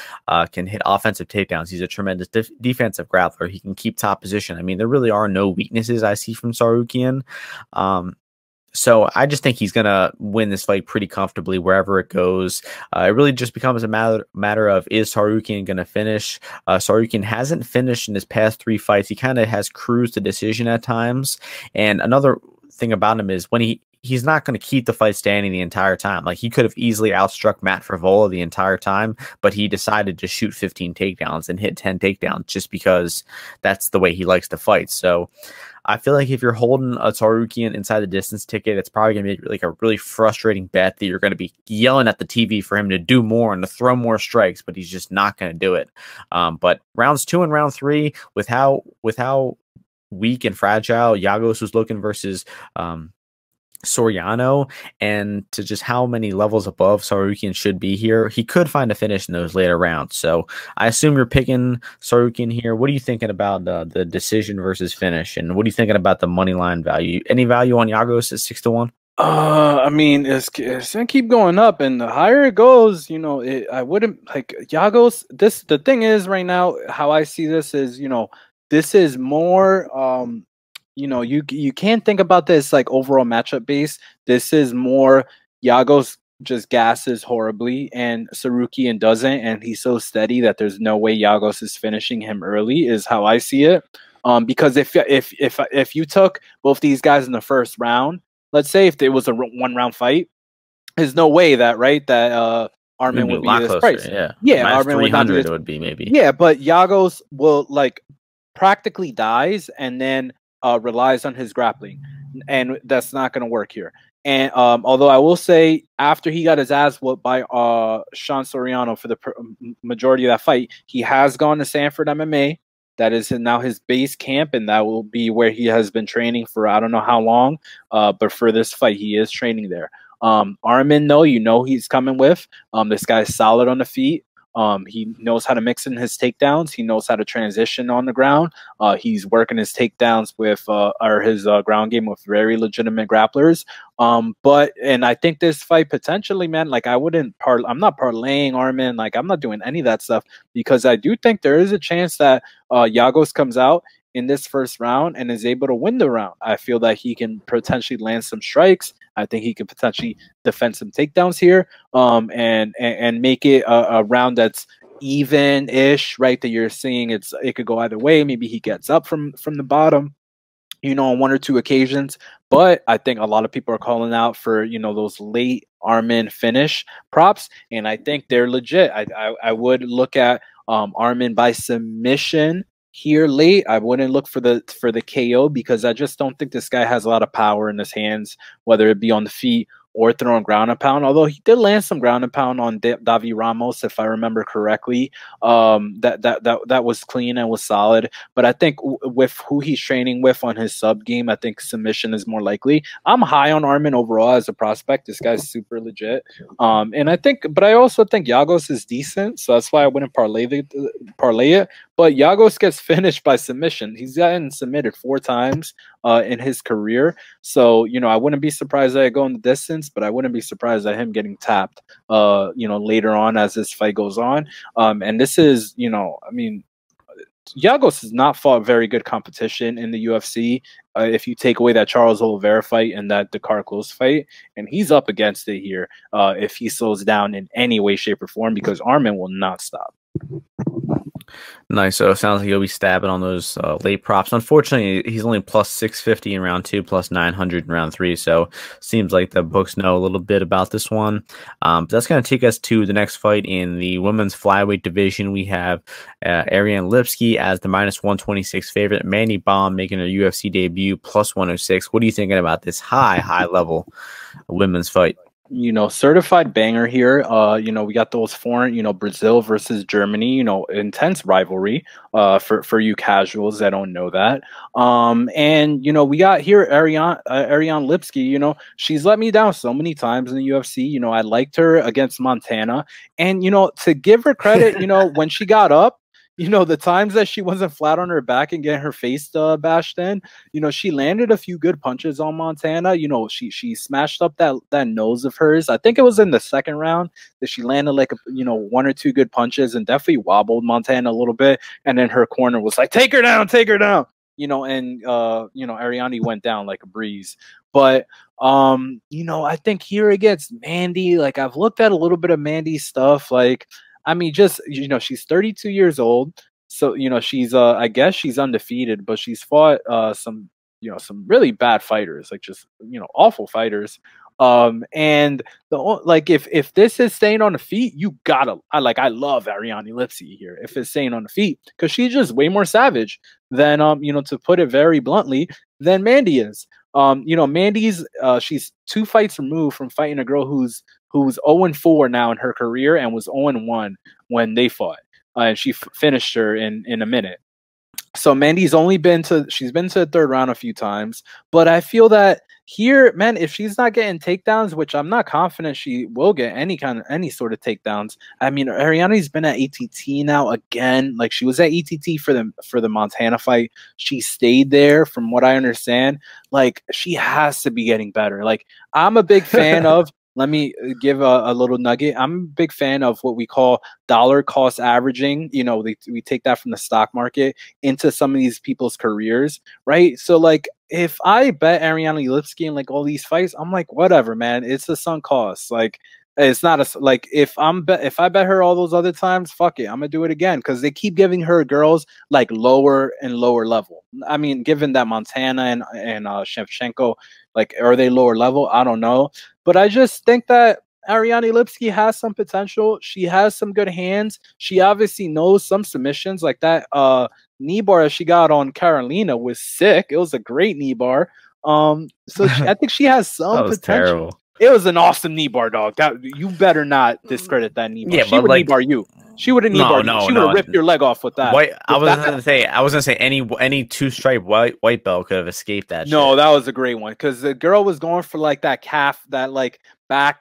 can hit offensive takedowns. He's a tremendous defensive grappler. He can keep top position. I mean, there really are no weaknesses I see from Tsarkuyan. So I just think he's going to win this fight pretty comfortably wherever it goes. It really just becomes a matter of, is Tsarkuyan going to finish? Tsarkuyan hasn't finished in his past 3 fights. He kind of has cruised the decision at times. And another thing about him is when he's not going to keep the fight standing the entire time. Like, he could have easily outstruck Matt Frevola the entire time, but he decided to shoot 15 takedowns and hit 10 takedowns just because that's the way he likes to fight. So I feel like if you're holding a Tsarkuyan inside the distance ticket, it's probably going to be like a really frustrating bet that you're going to be yelling at the TV for him to do more and to throw more strikes, but he's just not going to do it. But rounds 2 and round 3, with how weak and fragile Giagos was looking versus Soriano, and to just how many levels above Tsarkuyan should be here, he could find a finish in those later rounds. So I assume you're picking Tsarkuyan here. What are you thinking about the decision versus finish, and what are you thinking about the money line value? Any value on Giagos at 6-1? I mean, it's gonna keep going up, and the higher it goes, I wouldn't like Giagos. The thing is right now, how I see this is, this is more you can't think about this like overall matchup base. This is more Giagos just gasses horribly and Tsarkuyan doesn't, and he's so steady that there's no way Giagos is finishing him early, is how I see it. Because if you took both these guys in the first round, let's say if it was a 1-round fight, there's no way that Armin would be this price. Yeah, Armin 300 would be maybe. Yeah, but Giagos will like practically dies and then relies on his grappling, and that's not going to work here. And although I will say, after he got his ass whooped by Sean Soriano for the majority of that fight, he has gone to Sanford MMA. That is now his base camp, and that will be where he has been training for I don't know how long. But for this fight, he is training there. Armin, though, he's coming with. This guy's solid on the feet. He knows how to mix in his takedowns. He knows how to transition on the ground. He's working his takedowns with his ground game with very legitimate grapplers. And I think this fight potentially, man, like I'm not parlaying Armin. Like, I'm not doing any of that stuff, because I do think there is a chance that Giagos comes out in this first round and is able to win the round. I feel that he can potentially land some strikes. I think he could potentially defend some takedowns here, and make it a round that's even-ish, right? That you're seeing it could go either way. Maybe he gets up from the bottom, on 1 or 2 occasions. But I think a lot of people are calling out for, those late Armin finish props, and I think they're legit. I would look at Armin by submission here late. I wouldn't look for the KO because I just don't think this guy has a lot of power in his hands, whether it be on the feet or throwing ground and pound. Although he did land some ground and pound on Davi Ramos, if I remember correctly. That was clean and was solid. But I think with who he's training with on his sub game, I think submission is more likely. I'm high on Arman overall as a prospect. This guy's super legit. But I also think Giagos is decent, so that's why I wouldn't parlay it. But Giagos gets finished by submission. He's gotten submitted 4 times in his career. So, I wouldn't be surprised that I go in the distance, but I wouldn't be surprised at him getting tapped, later on as this fight goes on. And this is, Giagos has not fought very good competition in the UFC. If you take away that Charles Oliveira fight and that Dakar Close fight, and he's up against it here if he slows down in any way, shape, or form, because Arman will not stop. Nice. So it sounds like you'll be stabbing on those late props. Unfortunately, he's only plus 650 in round 2, plus 900 in round 3. So seems like the books know a little bit about this one. But that's going to take us to the next fight in the women's flyweight division. We have Ariane Lipski as the minus 126 favorite. Mandy Baum making her UFC debut, plus 106. What are you thinking about this high level women's fight? Certified banger here. We got those foreign, Brazil versus Germany, intense rivalry for you casuals that don't know that. And we got here Ariane Lipski. She's let me down so many times in the UFC. I liked her against Montana, and to give her credit, when she got up, the times that she wasn't flat on her back and getting her face bashed in, she landed a few good punches on Montana. She smashed up that nose of hers. I think it was in the second round that she landed like, 1 or 2 good punches and definitely wobbled Montana a little bit. And then her corner was like, take her down. And Ariane went down like a breeze. But, I think here against Mandy, like I've looked at a little bit of Mandy's stuff, like, she's 32 years old. So, she's, I guess she's undefeated, but she's fought some really bad fighters, like just, awful fighters. And if this is staying on the feet, I love Ariane Lipski here. If it's staying on the feet, because she's just way more savage than, to put it very bluntly, than Mandy is. Mandy's, she's 2 fights removed from fighting a girl who's 0-4 now in her career and was 0-1 when they fought. And she finished her in a minute. So Mandy's she's been to the 3rd round a few times. But I feel that here, man, if she's not getting takedowns, which I'm not confident she will get any sort of takedowns. Ariane's been at ATT now again. Like she was at ATT for the Montana fight. She stayed there from what I understand. Like she has to be getting better. Like I'm a big fan of, let me give a little nugget. I'm a big fan of what we call dollar cost averaging. We take that from the stock market into some of these people's careers, right? So like if I bet Ariane Lipski in like all these fights, I'm like, whatever, man. It's a sunk cost. Like it's not if I bet her all those other times, fuck it, I'm gonna do it again because they keep giving her girls like lower and lower level. Given that Montana and Shevchenko, like, are they lower level? I don't know. But I just think that Ariane Lipski has some potential. She has some good hands. She obviously knows some submissions, like that knee bar she got on Carolina was sick. It was a great knee bar. I think she has some that was potential. Terrible. It was an awesome knee bar, dog. You better not discredit that knee bar. Yeah, she would knee bar you. She would have knee barred you. She would have ripped your leg off with that. I was gonna say any 2-stripe white belt could have escaped that. No, shit. That was a great one because the girl was going for like that calf, that like back,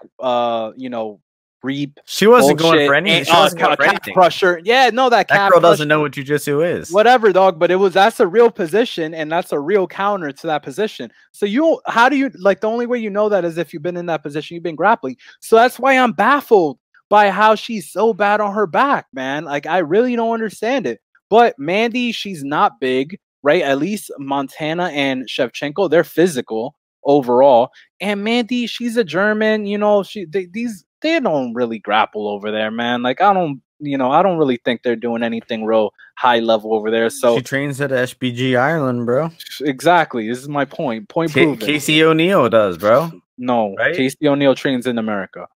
reap. She wasn't going for any. She wasn't going for anything. Crusher. Yeah, no, that girl crusher doesn't know what jiu-jitsu is. Whatever, dog. But that's a real position, and that's a real counter to that position. So how do you like? The only way you know that is if you've been in that position, you've been grappling. So that's why I'm baffled by how she's so bad on her back, man. Like I really don't understand it. But Mandy, she's not big, right? At least Montana and Shevchenko, they're physical overall. And Mandy, she's a German. They don't really grapple over there, man. Like I don't really think they're doing anything real high level over there. So she trains at SBG Ireland, bro. Exactly. This is my point. Point proven. Casey O'Neill does, bro. No, right? Casey O'Neill trains in America.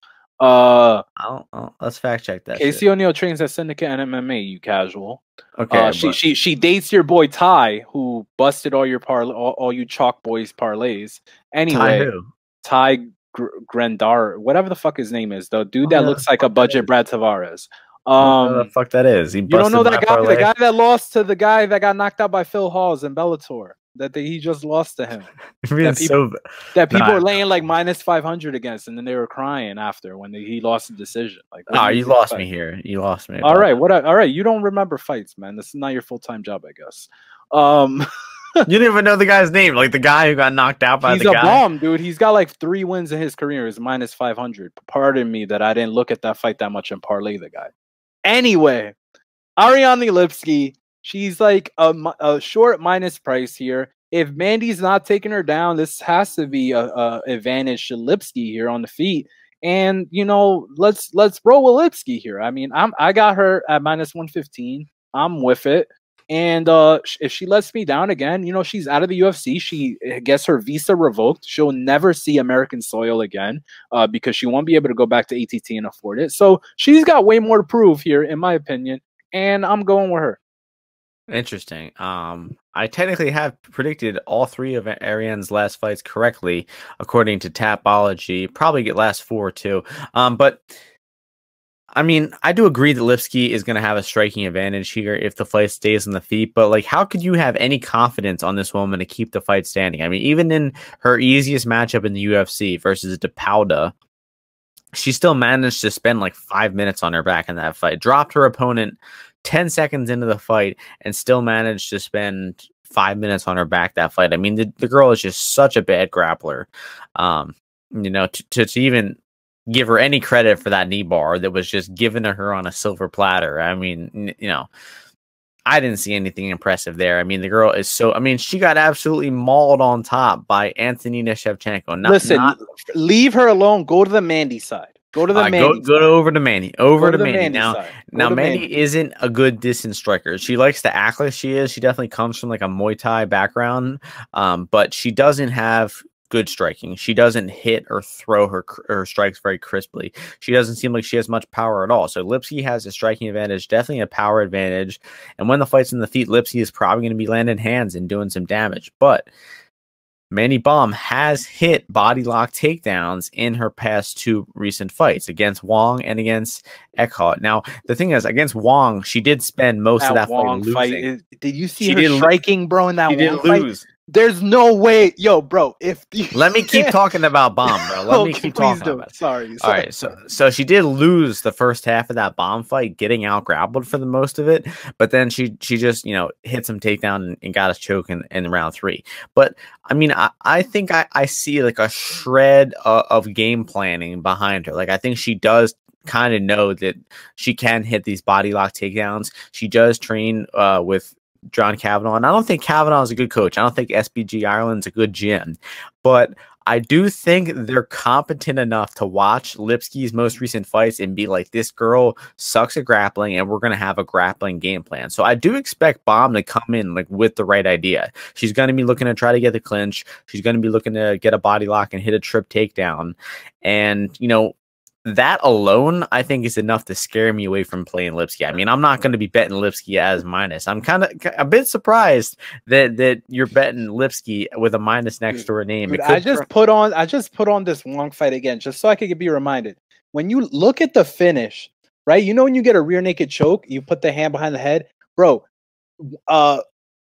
Let's fact check that Casey shit. O'Neill trains at Syndicate and MMA. You casual. Okay, She dates your boy Ty, who busted all your all you chalk boys parlays. Ty Anyway, who? Ty Grandar, whatever the fuck his name is, the dude that looks like a budget Brad Tavares. What the fuck that is? He you don't know that guy, parlay? the guy that lost to the guy that got knocked out by Phil Hawes in Bellator. He just lost to him. That people are laying like minus 500 against, and then they were crying after when he lost the decision. Like, you lost me here. You lost me. All right, all right. You don't remember fights, man. This is not your full-time job, I guess. You didn't even know the guy's name, like the guy who got knocked out by the guy. He's a bomb, dude. He's got like 3 wins in his career. It's minus 500. Pardon me that I didn't look at that fight that much and parlay the guy. Anyway, Ariane Lipski, she's like a short minus price here. If Mandy's not taking her down, this has to be a advantage to Lipski here on the feet. And let's roll with Lipski here. I mean, I got her at minus 115. I'm with it. And if she lets me down again, she's out of the UFC. She gets her visa revoked. She'll never see American soil again because she won't be able to go back to ATT and afford it. So she's got way more to prove here, in my opinion. And I'm going with her. Interesting. I technically have predicted all 3 of Ariane's last fights correctly, according to Tapology. Probably get last 4 too. But I mean, I do agree that Lipski is going to have a striking advantage here if the fight stays on the feet. But like, how could you have any confidence on this woman to keep the fight standing? I mean, even in her easiest matchup in the UFC versus DePauda, she still managed to spend like 5 minutes on her back in that fight. Dropped her opponent 10 seconds into the fight and still managed to spend 5 minutes on her back that fight. I mean, the girl is just such a bad grappler. To even give her any credit for that knee bar that was just given to her on a silver platter. I mean, I didn't see anything impressive there. I mean, the girl is she got absolutely mauled on top by Antonina Shevchenko. Leave her alone. Go to the Mandy side. Go to the Mandy. Go over to Mandy. Over to Mandy. Now Mandy isn't a good distance striker. She likes to act like she is. She definitely comes from like a Muay Thai background, but she doesn't have good striking. She doesn't hit or throw her strikes very crisply. She doesn't seem like she has much power at all. So Lipski has a striking advantage, definitely a power advantage. And when the fight's in the feet, Lipski is probably going to be landing hands and doing some damage. But Mandy Bohm has hit body lock takedowns in her past 2 recent fights against Wong and against Eckhart. Now, the thing is, against Wong, she did spend most of that Wong fight losing. Did you see her striking, bro, in that Wong didn't lose. Fight? There's no way, yo, bro. Let me keep talking about Bohm, bro. Let me keep talking about it. Sorry. All right, so she did lose the first half of that Bohm fight, getting out grappled for the most of it, but then she just hit some takedown and got us choking in round 3. But I mean, I think I see like a shred of game planning behind her. Like I think she does kind of know that she can hit these body lock takedowns. She does train with John Kavanagh, and I don't think Kavanagh is a good coach. I don't think SBG Ireland's a good gym, but I do think they're competent enough to watch Lipski's most recent fights and be like, this girl sucks at grappling and we're going to have a grappling game plan. So I do expect Bohm to come in like with the right idea. She's going to be looking to try to get the clinch. She's going to be looking to get a body lock and hit a trip takedown. And, that alone, I think, is enough to scare me away from playing Lipski. I mean, I'm not going to be betting Lipski as minus. I'm kind of a bit surprised that you're betting Lipski with a minus next to her name. Dude, I just put on this Wong fight again, just so I could be reminded. When you look at the finish, right? When you get a rear naked choke, you put the hand behind the head, bro.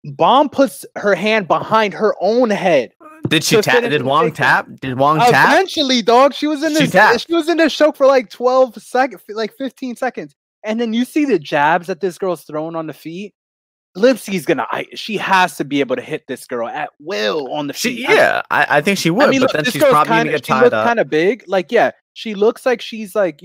Bohm puts her hand behind her own head. Did she tap? Did Wong tap? Did Wong tap? Eventually, dog. She was in this. She was in this choke for like 12 seconds, like 15 seconds, and then you see the jabs that this girl's throwing on the feet. Lipski's she has to be able to hit this girl at will on the feet. I think she would. I mean, but then she's probably going to get tied up. Kind of big. Like, yeah, she looks like she's like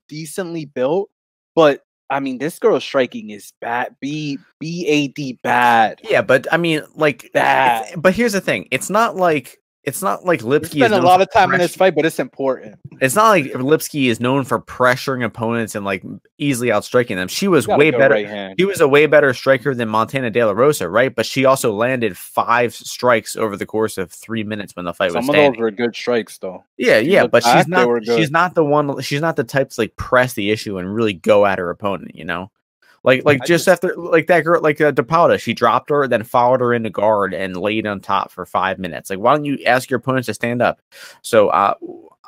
decently built, but I mean, this girl's striking is bad. B-A-D bad. Yeah, but I mean, like, bad. But here's the thing. It's not like it's not like We Lipski is spend a known lot for of time in this pressure. fight, but it's important. It's not like Lipski is known for pressuring opponents and like easily outstriking them. She was Got a way good better. right hand. She was a way better striker than Montana De La Rosa, right? But she also landed 5 strikes over the course of 3 minutes when the fight was Some of standing. those were good strikes, though. Yeah, If you yeah, look but back, she's they were not. good. She's not the one. She's not the type to like press the issue and really go at her opponent. You know, like just after like that girl, like DePauta, she dropped her, then followed her into guard and laid on top for 5 minutes. Like, why don't you ask your opponents to stand up? So,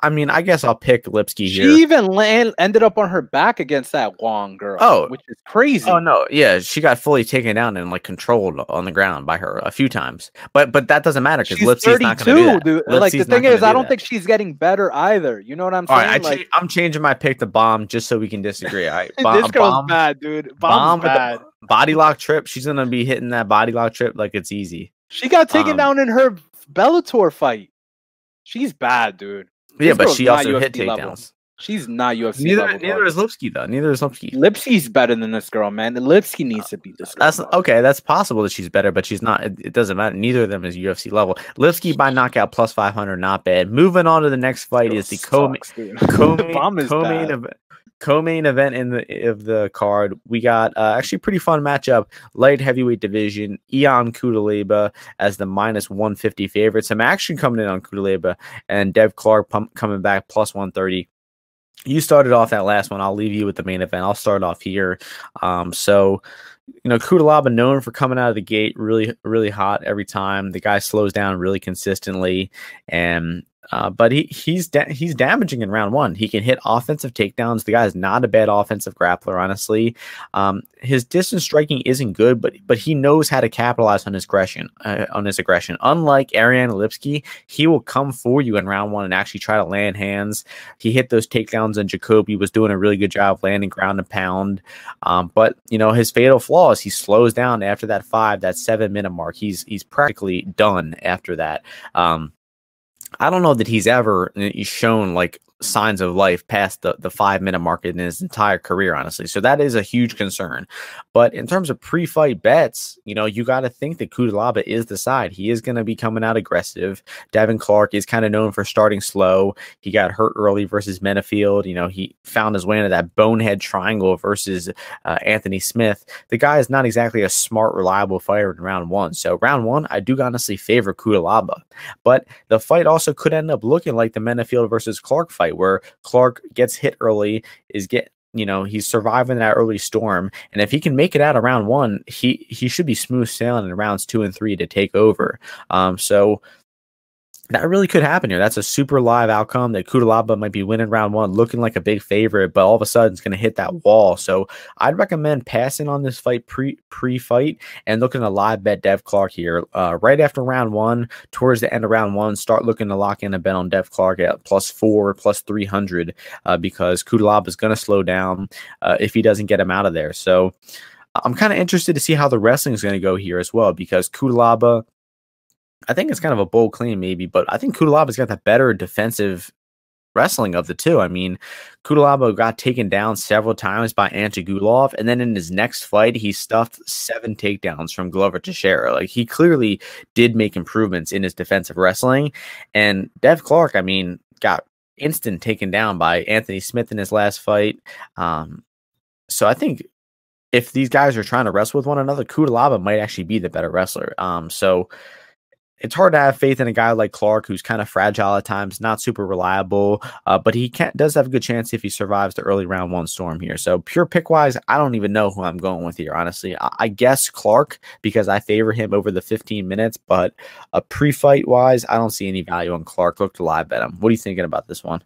I mean, I guess I'll pick Lipski here. She even ended up on her back against that Wong girl, which is crazy. Oh no, yeah, she got fully taken down and like controlled on the ground by her a few times. But that doesn't matter because Lipski's not going to do that. Dude. Like the thing is, I don't think she's getting better either. You know what I'm saying? All right, I'm changing my pick to Bomb just so we can disagree. All right, this girl's bad, dude. Bomb's bad. Body lock trip. She's going to be hitting that body lock trip like it's easy. She got taken down in her Bellator fight. She's bad, dude. Yeah, but she also hit takedowns. She's not UFC level. Neither is Lipski, though. Neither is Lipski. Lipski's better than this girl, man. Lipski needs to beat this girl. That's possible that she's better, but she's not. It doesn't matter. Neither of them is UFC level. Lipski by knockout plus 500, not bad. Moving on to the next fight is the co-main event of the card. We got actually pretty fun matchup. Light heavyweight division. Ion Cutelaba as the minus 150 favorite. Some action coming in on Cutelaba, and Dev Clark coming back plus 130. You started off that last one. I'll leave you with the main event. I'll start off here. So, you know, Cutelaba known for coming out of the gate really, really hot every time. The guy slows down really consistently, and but he's damaging in round one. He can hit offensive takedowns. The guy is not a bad offensive grappler, honestly. His distance striking isn't good, but he knows how to capitalize on his aggression. Unlike Ariane Lipski, he will come for you in round one and actually try to land hands. He hit those takedowns, and Jacoby was doing a really good job landing ground and pound. But you know, his fatal flaw is he slows down after that 7 minute mark. He's practically done after that. I don't know that he's ever shown like signs of life past the 5 minute mark in his entire career, honestly. So that is a huge concern. But in terms of pre-fight bets, you know, you got to think that Cutelaba is the side. He is going to be coming out aggressive. Devin Clark is kind of known for starting slow. He got hurt early versus Menafield. You know, he found his way into that bonehead triangle versus Anthony Smith. The guy is not exactly a smart, reliable fighter in round one. So round one, I do honestly favor Cutelaba. But the fight also could end up looking like the Menafield versus Clark fight, where Clark gets hit early, he's surviving that early storm, and if he can make it out of round one, he should be smooth sailing in rounds 2 and 3 to take over. So that really could happen here. That's a super live outcome that Cutelaba might be winning round one, looking like a big favorite, but all of a sudden it's going to hit that wall. So I'd recommend passing on this fight pre-fight and looking to live bet Dev Clark here. Right after round one, towards the end of round one, start looking to lock in a bet on Dev Clark at +4, +300, because Cutelaba is going to slow down if he doesn't get him out of there. So I'm kind of interested to see how the wrestling is going to go here as well, because Cutelaba, I think it's kind of a bold claim maybe, but I think Cutelaba's got the better defensive wrestling of the two. I mean, Cutelaba got taken down several times by Antigulov, and then in his next fight, he stuffed 7 takedowns from Glover Teixeira. Like, he clearly did make improvements in his defensive wrestling. And Dev Clark, I mean, got instant taken down by Anthony Smith in his last fight. So I think if these guys are trying to wrestle with one another, Cutelaba might actually be the better wrestler. So it's hard to have faith in a guy like Clark, who's kind of fragile at times, not super reliable, but he does have a good chance if he survives the early round one storm here. So pure pick wise, I don't even know who I'm going with here, honestly. I guess Clark because I favor him over the 15 minutes, but pre-fight wise, I don't see any value on Clark. Look to live bet him. What are you thinking about this one?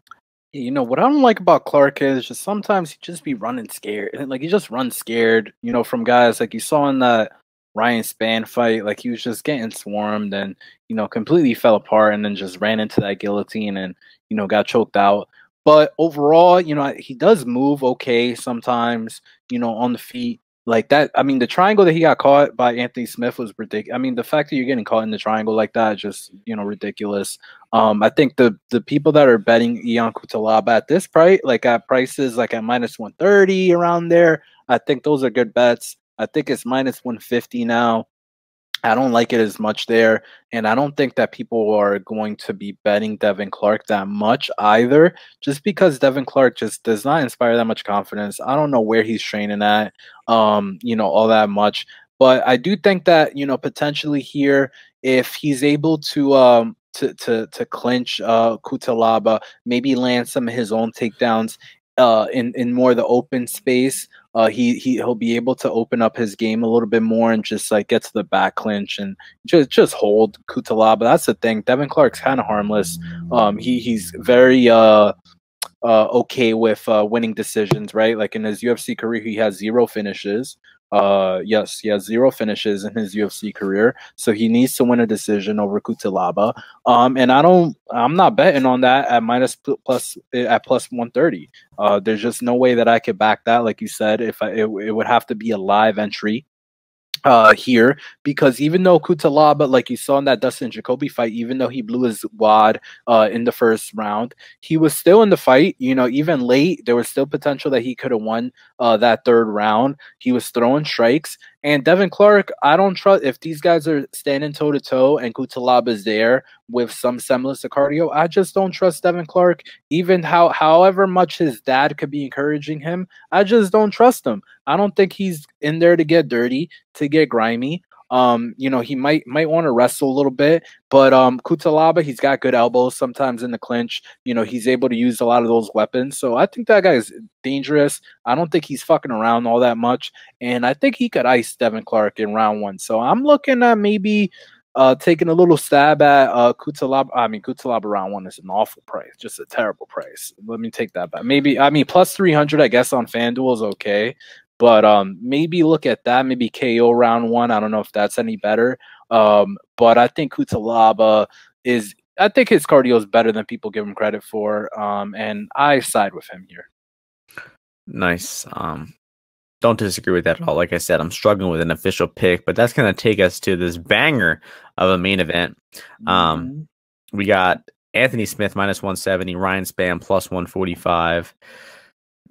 You know, what I don't like about Clark is just sometimes he just be running scared. Like, he just runs scared, you know, from guys like you saw in that Ryan Spann fight. Like, he was just getting swarmed and, you know, completely fell apart and then just ran into that guillotine and, you know, got choked out. But overall, you know, he does move okay sometimes, you know, on the feet. Like that, I mean, the triangle that he got caught by Anthony Smith was ridiculous. I mean, the fact that you're getting caught in the triangle like that is just, you know, ridiculous. I think the people that are betting Ion Cutelaba at this price, like at prices like at -130 around there, I think those are good bets. I think it's -150 now. I don't like it as much there, and I don't think that people are going to be betting Devin Clark that much either, just because Devin Clark just does not inspire that much confidence. I don't know where he's training at, all that much. But I do think that, potentially here, if he's able to clinch Cutelaba, maybe land some of his own takedowns in more the open space, he'll be able to open up his game a little bit more and just like get to the back clinch and just hold Cutelaba. That's the thing. Devin Clark's kind of harmless. He's very okay with winning decisions, right? Like in his UFC career, he has 0 finishes. Yes, he has 0 finishes in his UFC career, so he needs to win a decision over Cutelaba. And I'm not betting on that at plus 130. There's just no way that I could back that. Like you said, it would have to be a live entry here, because even though Cutelaba, like you saw in that Dustin Jacoby fight, even though he blew his wad in the first round, he was still in the fight. Even late, there was still potential that he could have won that third round. He was throwing strikes. And Devin Clark, I don't trust, if these guys are standing toe to toe and Cutelaba is there with some semblance of cardio, I just don't trust Devin Clark. Even however much his dad could be encouraging him, I just don't trust him. I don't think he's in there to get dirty, to get grimy. He might want to wrestle a little bit, but Cutelaba, he's got good elbows sometimes in the clinch. He's able to use a lot of those weapons. So I think that guy is dangerous. I don't think he's fucking around all that much, and I think he could ice Devin Clark in round 1. So I'm looking at maybe taking a little stab at Cutelaba. I mean, Cutelaba round 1 is an awful price, just a terrible price. Let me take that back. Maybe, I mean, plus 300, I guess, on FanDuel is okay. But maybe look at that. Maybe KO round 1. I don't know if that's any better. But I think Cutelaba I think his cardio is better than people give him credit for. And I side with him here. Nice. Don't disagree with that at all. Like I said, I'm struggling with an official pick, but that's going to take us to this banger of a main event. We got Anthony Smith minus 170, Ryan Spann plus 145.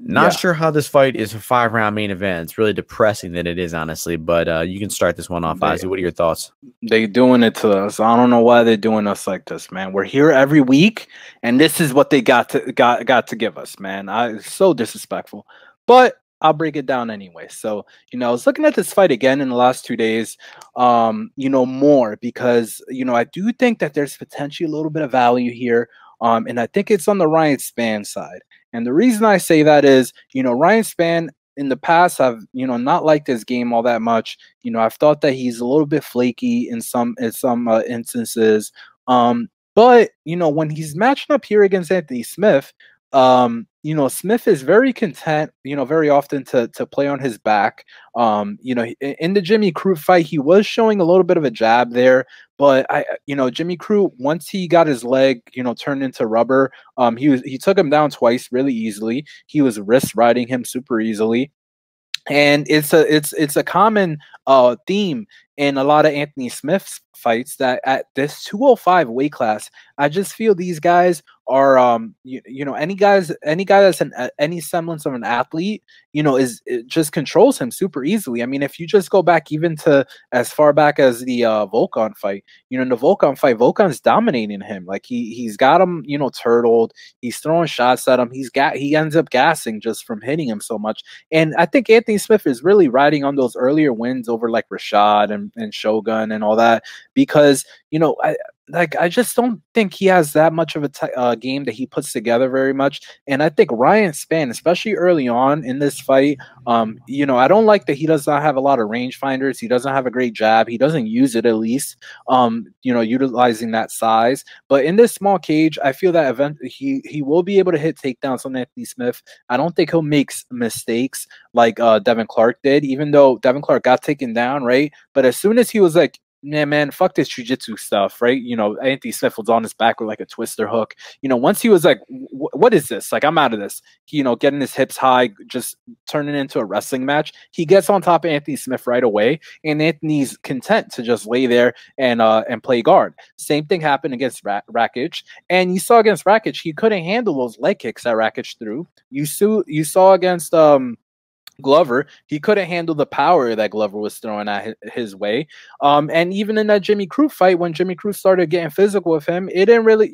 Not sure how this fight is a 5-round main event. It's really depressing that it is, honestly. But you can start this one off, Ozzy. What are your thoughts? They doing it to us. I don't know why they're doing us like this, man. We're here every week, and this is what they got to give us, man. It's so disrespectful. But I'll break it down anyway. So, I was looking at this fight again in the last 2 days, more because, I do think that there's potentially a little bit of value here. And I think it's on the Ryan Spann side. And the reason I say that is, Ryan Spann in the past, I've, not liked his game all that much. I've thought that he's a little bit flaky in some instances. But, when he's matching up here against Anthony Smith, Smith is very content, very often to play on his back. In the Jimmy Crute fight, he was showing a little bit of a jab there, but Jimmy Crute, once he got his leg, turned into rubber, he took him down twice really easily. He was wrist riding him super easily. And it's a common theme in a lot of Anthony Smith's fights that at this 205 weight class, I just feel these guys are any guy that's any semblance of an athlete, it just controls him super easily. I mean, if you just go back even to as far back as the Volkan fight, in the Volkan fight, Volkan's dominating him. Like he's got him, turtled. He's throwing shots at him. He ends up gassing just from hitting him so much. And I think Anthony Smith is really riding on those earlier wins over like Rashad and Shogun and all that, because I just don't think he has that much of a game that he puts together very much. And I think Ryan Spann, especially early on in this fight, I don't like that he does not have a lot of rangefinders. He doesn't have a great jab. He doesn't use it, at least, utilizing that size. But in this small cage, I feel that he will be able to hit takedowns on Anthony Smith. I don't think he'll make mistakes like Devin Clark did, even though Devin Clark got taken down, right? But as soon as he was like, yeah, man, fuck this jiu-jitsu stuff, right? Anthony Smith was on his back with like a twister hook. Once he was like, what is this? Like, I'm out of this. Getting his hips high, just turning into a wrestling match. He gets on top of Anthony Smith right away, and Anthony's content to just lay there and play guard. Same thing happened against Rakic, and you saw against Rakic, he couldn't handle those leg kicks that Rakic threw. You saw against Glover. He couldn't handle the power that Glover was throwing at his way. And even in that Jimmy Crute fight, when Jimmy Crute started getting physical with him, it didn't really,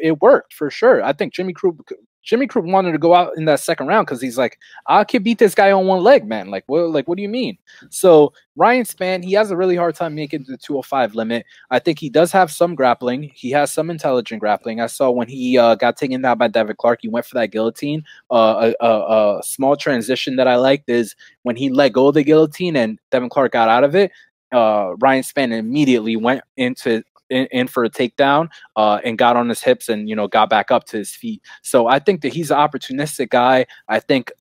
it worked for sure. I think Jimmy Crute wanted to go out in that second round because he's like, I can beat this guy on one leg, man. Like, what do you mean? So Ryan Spann, he has a really hard time making the 205 limit. I think he does have some grappling. He has some intelligent grappling. I saw when he got taken down by Devin Clark, he went for that guillotine. A small transition that I liked is when he let go of the guillotine and Devin Clark got out of it, Ryan Spann immediately went in for a takedown and got on his hips and, got back up to his feet. So I think that he's an opportunistic guy. I think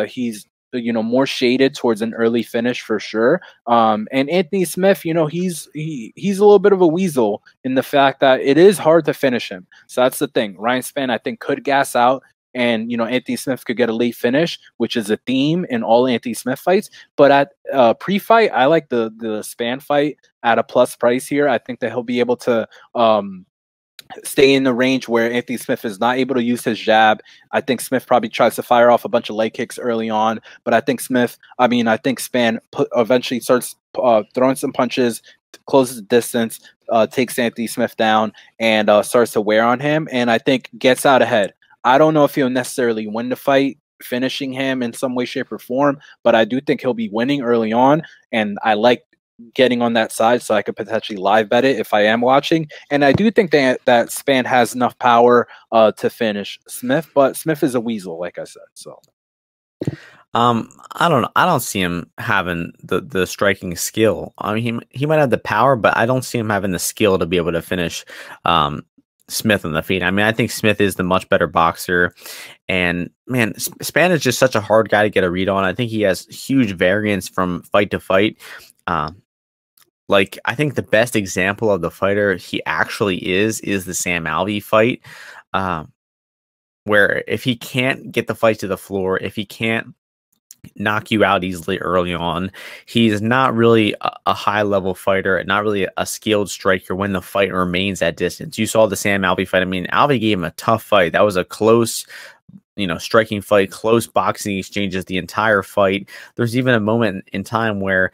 he's more shaded towards an early finish for sure. And Anthony Smith, he's a little bit of a weasel in the fact that it is hard to finish him. So that's the thing. Ryan Spann, I think, could gas out, and Anthony Smith could get a late finish, which is a theme in all Anthony Smith fights. But at pre-fight, I like the Spann fight at a plus price here. I think that he'll be able to stay in the range where Anthony Smith is not able to use his jab. I think Smith probably tries to fire off a bunch of leg kicks early on, but I think Spann eventually starts throwing some punches, closes the distance, takes Anthony Smith down, and starts to wear on him, and I think gets out ahead. I don't know if he'll necessarily win the fight, finishing him in some way, shape, or form, but I do think he'll be winning early on, and I like getting on that side so I could potentially live bet it if I am watching. And I do think that Spann has enough power to finish Smith, but Smith is a weasel, like I said. So I don't know. I don't see him having the striking skill. I mean, he might have the power, but I don't see him having the skill to be able to finish Smith on the feet. I mean, I think Smith is the much better boxer, and man, Spann is just such a hard guy to get a read on. I think he has huge variance from fight to fight. Like, I think the best example of the fighter he actually is the Sam Alvey fight, where if he can't get the fight to the floor, if he can't knock you out easily early on, he's not really a high-level fighter, not really a skilled striker when the fight remains at distance. You saw the Sam Alvey fight. I mean, Alvey gave him a tough fight. That was a close, striking fight, close boxing exchanges the entire fight. There's even a moment in time where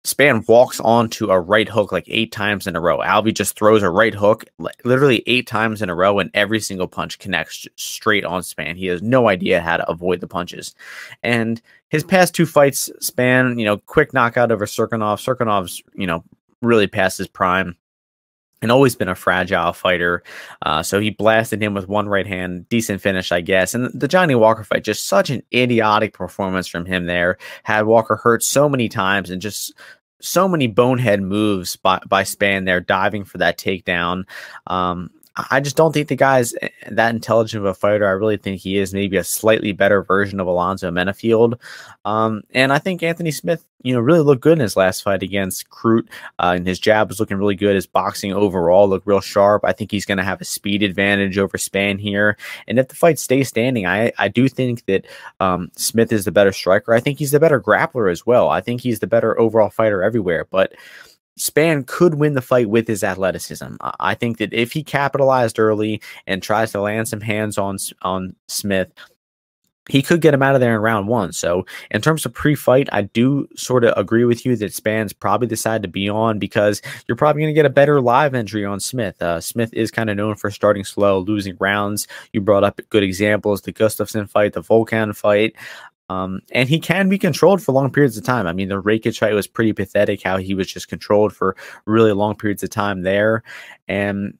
Spann walks onto a right hook like 8 times in a row. Alvey just throws a right hook literally 8 times in a row, and every single punch connects straight on Spann. He has no idea how to avoid the punches. And his past 2 fights, Spann, quick knockout over Tsarkuyan. Tsarkuyan's, really past his prime and always been a fragile fighter. So he blasted him with one right hand, decent finish, I guess. And the Johnny Walker fight, just such an idiotic performance from him there. Had Walker hurt so many times and just so many bonehead moves by Spann there, diving for that takedown. I just don't think the guy's that intelligent of a fighter. I really think he is maybe a slightly better version of Alonzo Menafield. And I think Anthony Smith, really looked good in his last fight against Crute. And his jab was looking really good. His boxing overall looked real sharp. I think he's going to have a speed advantage over Spann here. And if the fight stays standing, I do think that Smith is the better striker. I think he's the better grappler as well. I think he's the better overall fighter everywhere. But Spann could win the fight with his athleticism. I think that if he capitalized early and tries to land some hands on Smith, he could get him out of there in round 1. So in terms of pre-fight, I do sort of agree with you that Spann's probably the side to be on because you're probably going to get a better live entry on Smith. Smith is kind of known for starting slow, losing rounds. You brought up good examples, the Gustafsson fight, the Volkan fight. And he can be controlled for long periods of time. I mean, the Rakic fight was pretty pathetic, how he was just controlled for really long periods of time there. And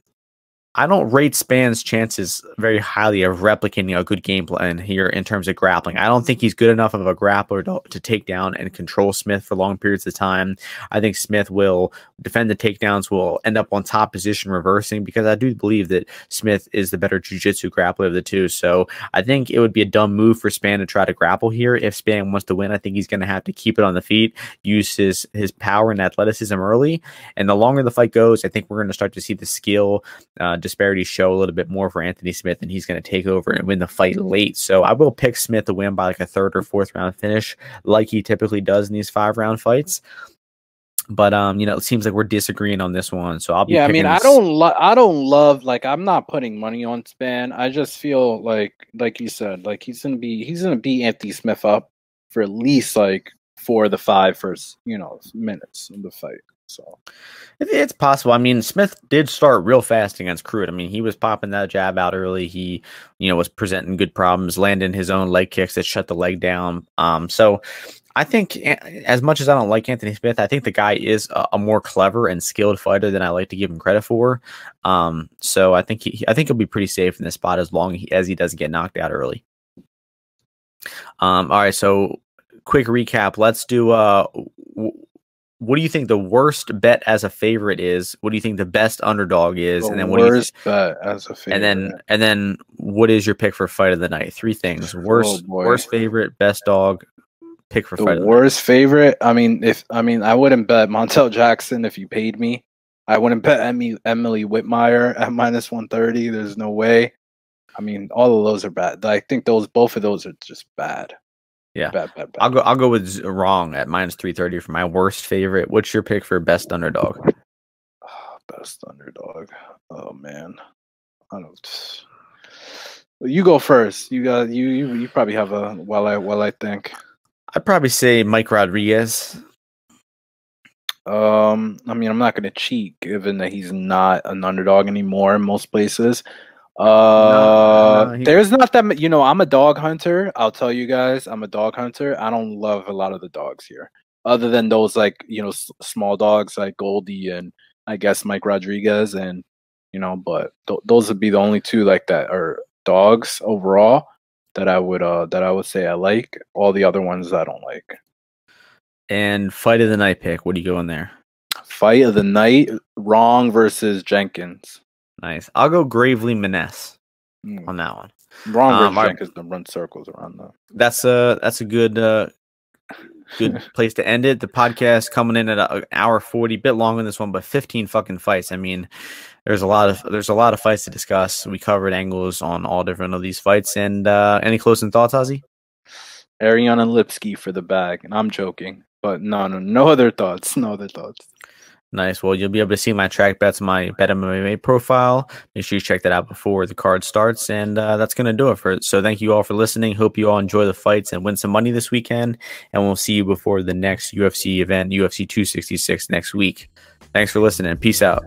I don't rate Spann's chances very highly of replicating a good game plan here in terms of grappling. I don't think he's good enough of a grappler to take down and control Smith for long periods of time. I think Smith will defend the takedowns, will end up on top position reversing, because I do believe that Smith is the better jiu-jitsu grappler of the two. So I think it would be a dumb move for Spann to try to grapple here. If Spann wants to win, I think he's going to have to keep it on the feet, use his power and athleticism early. And the longer the fight goes, I think we're going to start to see the skill disparity show a little bit more for Anthony Smith, and he's going to take over and win the fight late. So I will pick Smith to win by like a 3rd or 4th round finish, like he typically does in these 5-round fights. But it seems like we're disagreeing on this one. So I'll be I mean, I don't love, like, I'm not putting money on Spann. I just feel like you said, like he's gonna beat Anthony Smith up for at least like 4 of the 5 first, minutes of the fight. So it's possible. I mean, Smith did start real fast against Crude. I mean, he was popping that jab out early. He, was presenting good problems, landing his own leg kicks that shut the leg down. So I think, as much as I don't like Anthony Smith, I think the guy is a more clever and skilled fighter than I like to give him credit for. So I think he'll be pretty safe in this spot as long as he doesn't get knocked out early. All right, so quick recap. Let's do what do you think the worst bet as a favorite is? What do you think the best underdog is? And then what worst bet as a favorite. And then what is your pick for fight of the night? 3 things. Worst favorite, best dog, pick for fight of the worst favorite. I mean, I wouldn't bet Montel Jackson if you paid me. I wouldn't bet Emily Whitmire at -130. There's no way. I mean, all of those are bad. I think both of those are just bad. Yeah, bad. I'll go with Wrong at -330 for my worst favorite. What's your pick for best underdog? Best underdog. Oh man, I don't. You go first. You probably have a while I think. I'd probably say Mike Rodriguez. I mean, I'm not gonna cheat given that he's not an underdog anymore in most places. There's not that I'm a dog hunter. I'll tell you guys, I'm a dog hunter. I don't love a lot of the dogs here, other than those like small dogs like Goldie and I guess Mike Rodriguez, and but those would be the only 2 like that are dogs overall that I would say I like. All the other ones I don't like. And fight of the night pick. What do you go in there? Fight of the night: Wrong versus Jenkins. Nice. I'll go Gravely Maness on that one. Wrong versus Jenkins to run circles around though. That's a good place to end it. The podcast coming in at an hour 40, bit longer than this one, but 15 fucking fights. I mean, there's a lot of fights to discuss. We covered angles on all different of these fights. And any closing thoughts, Ozzy? Ariana Lipski for the bag, and I'm joking, but no other thoughts. No other thoughts. Nice. Well, you'll be able to see my track bets, my Bet MMA profile. Make sure you check that out before the card starts. And that's going to do it for it. So thank you all for listening. Hope you all enjoy the fights and win some money this weekend. And we'll see you before the next UFC event, UFC 266 next week. Thanks for listening. Peace out.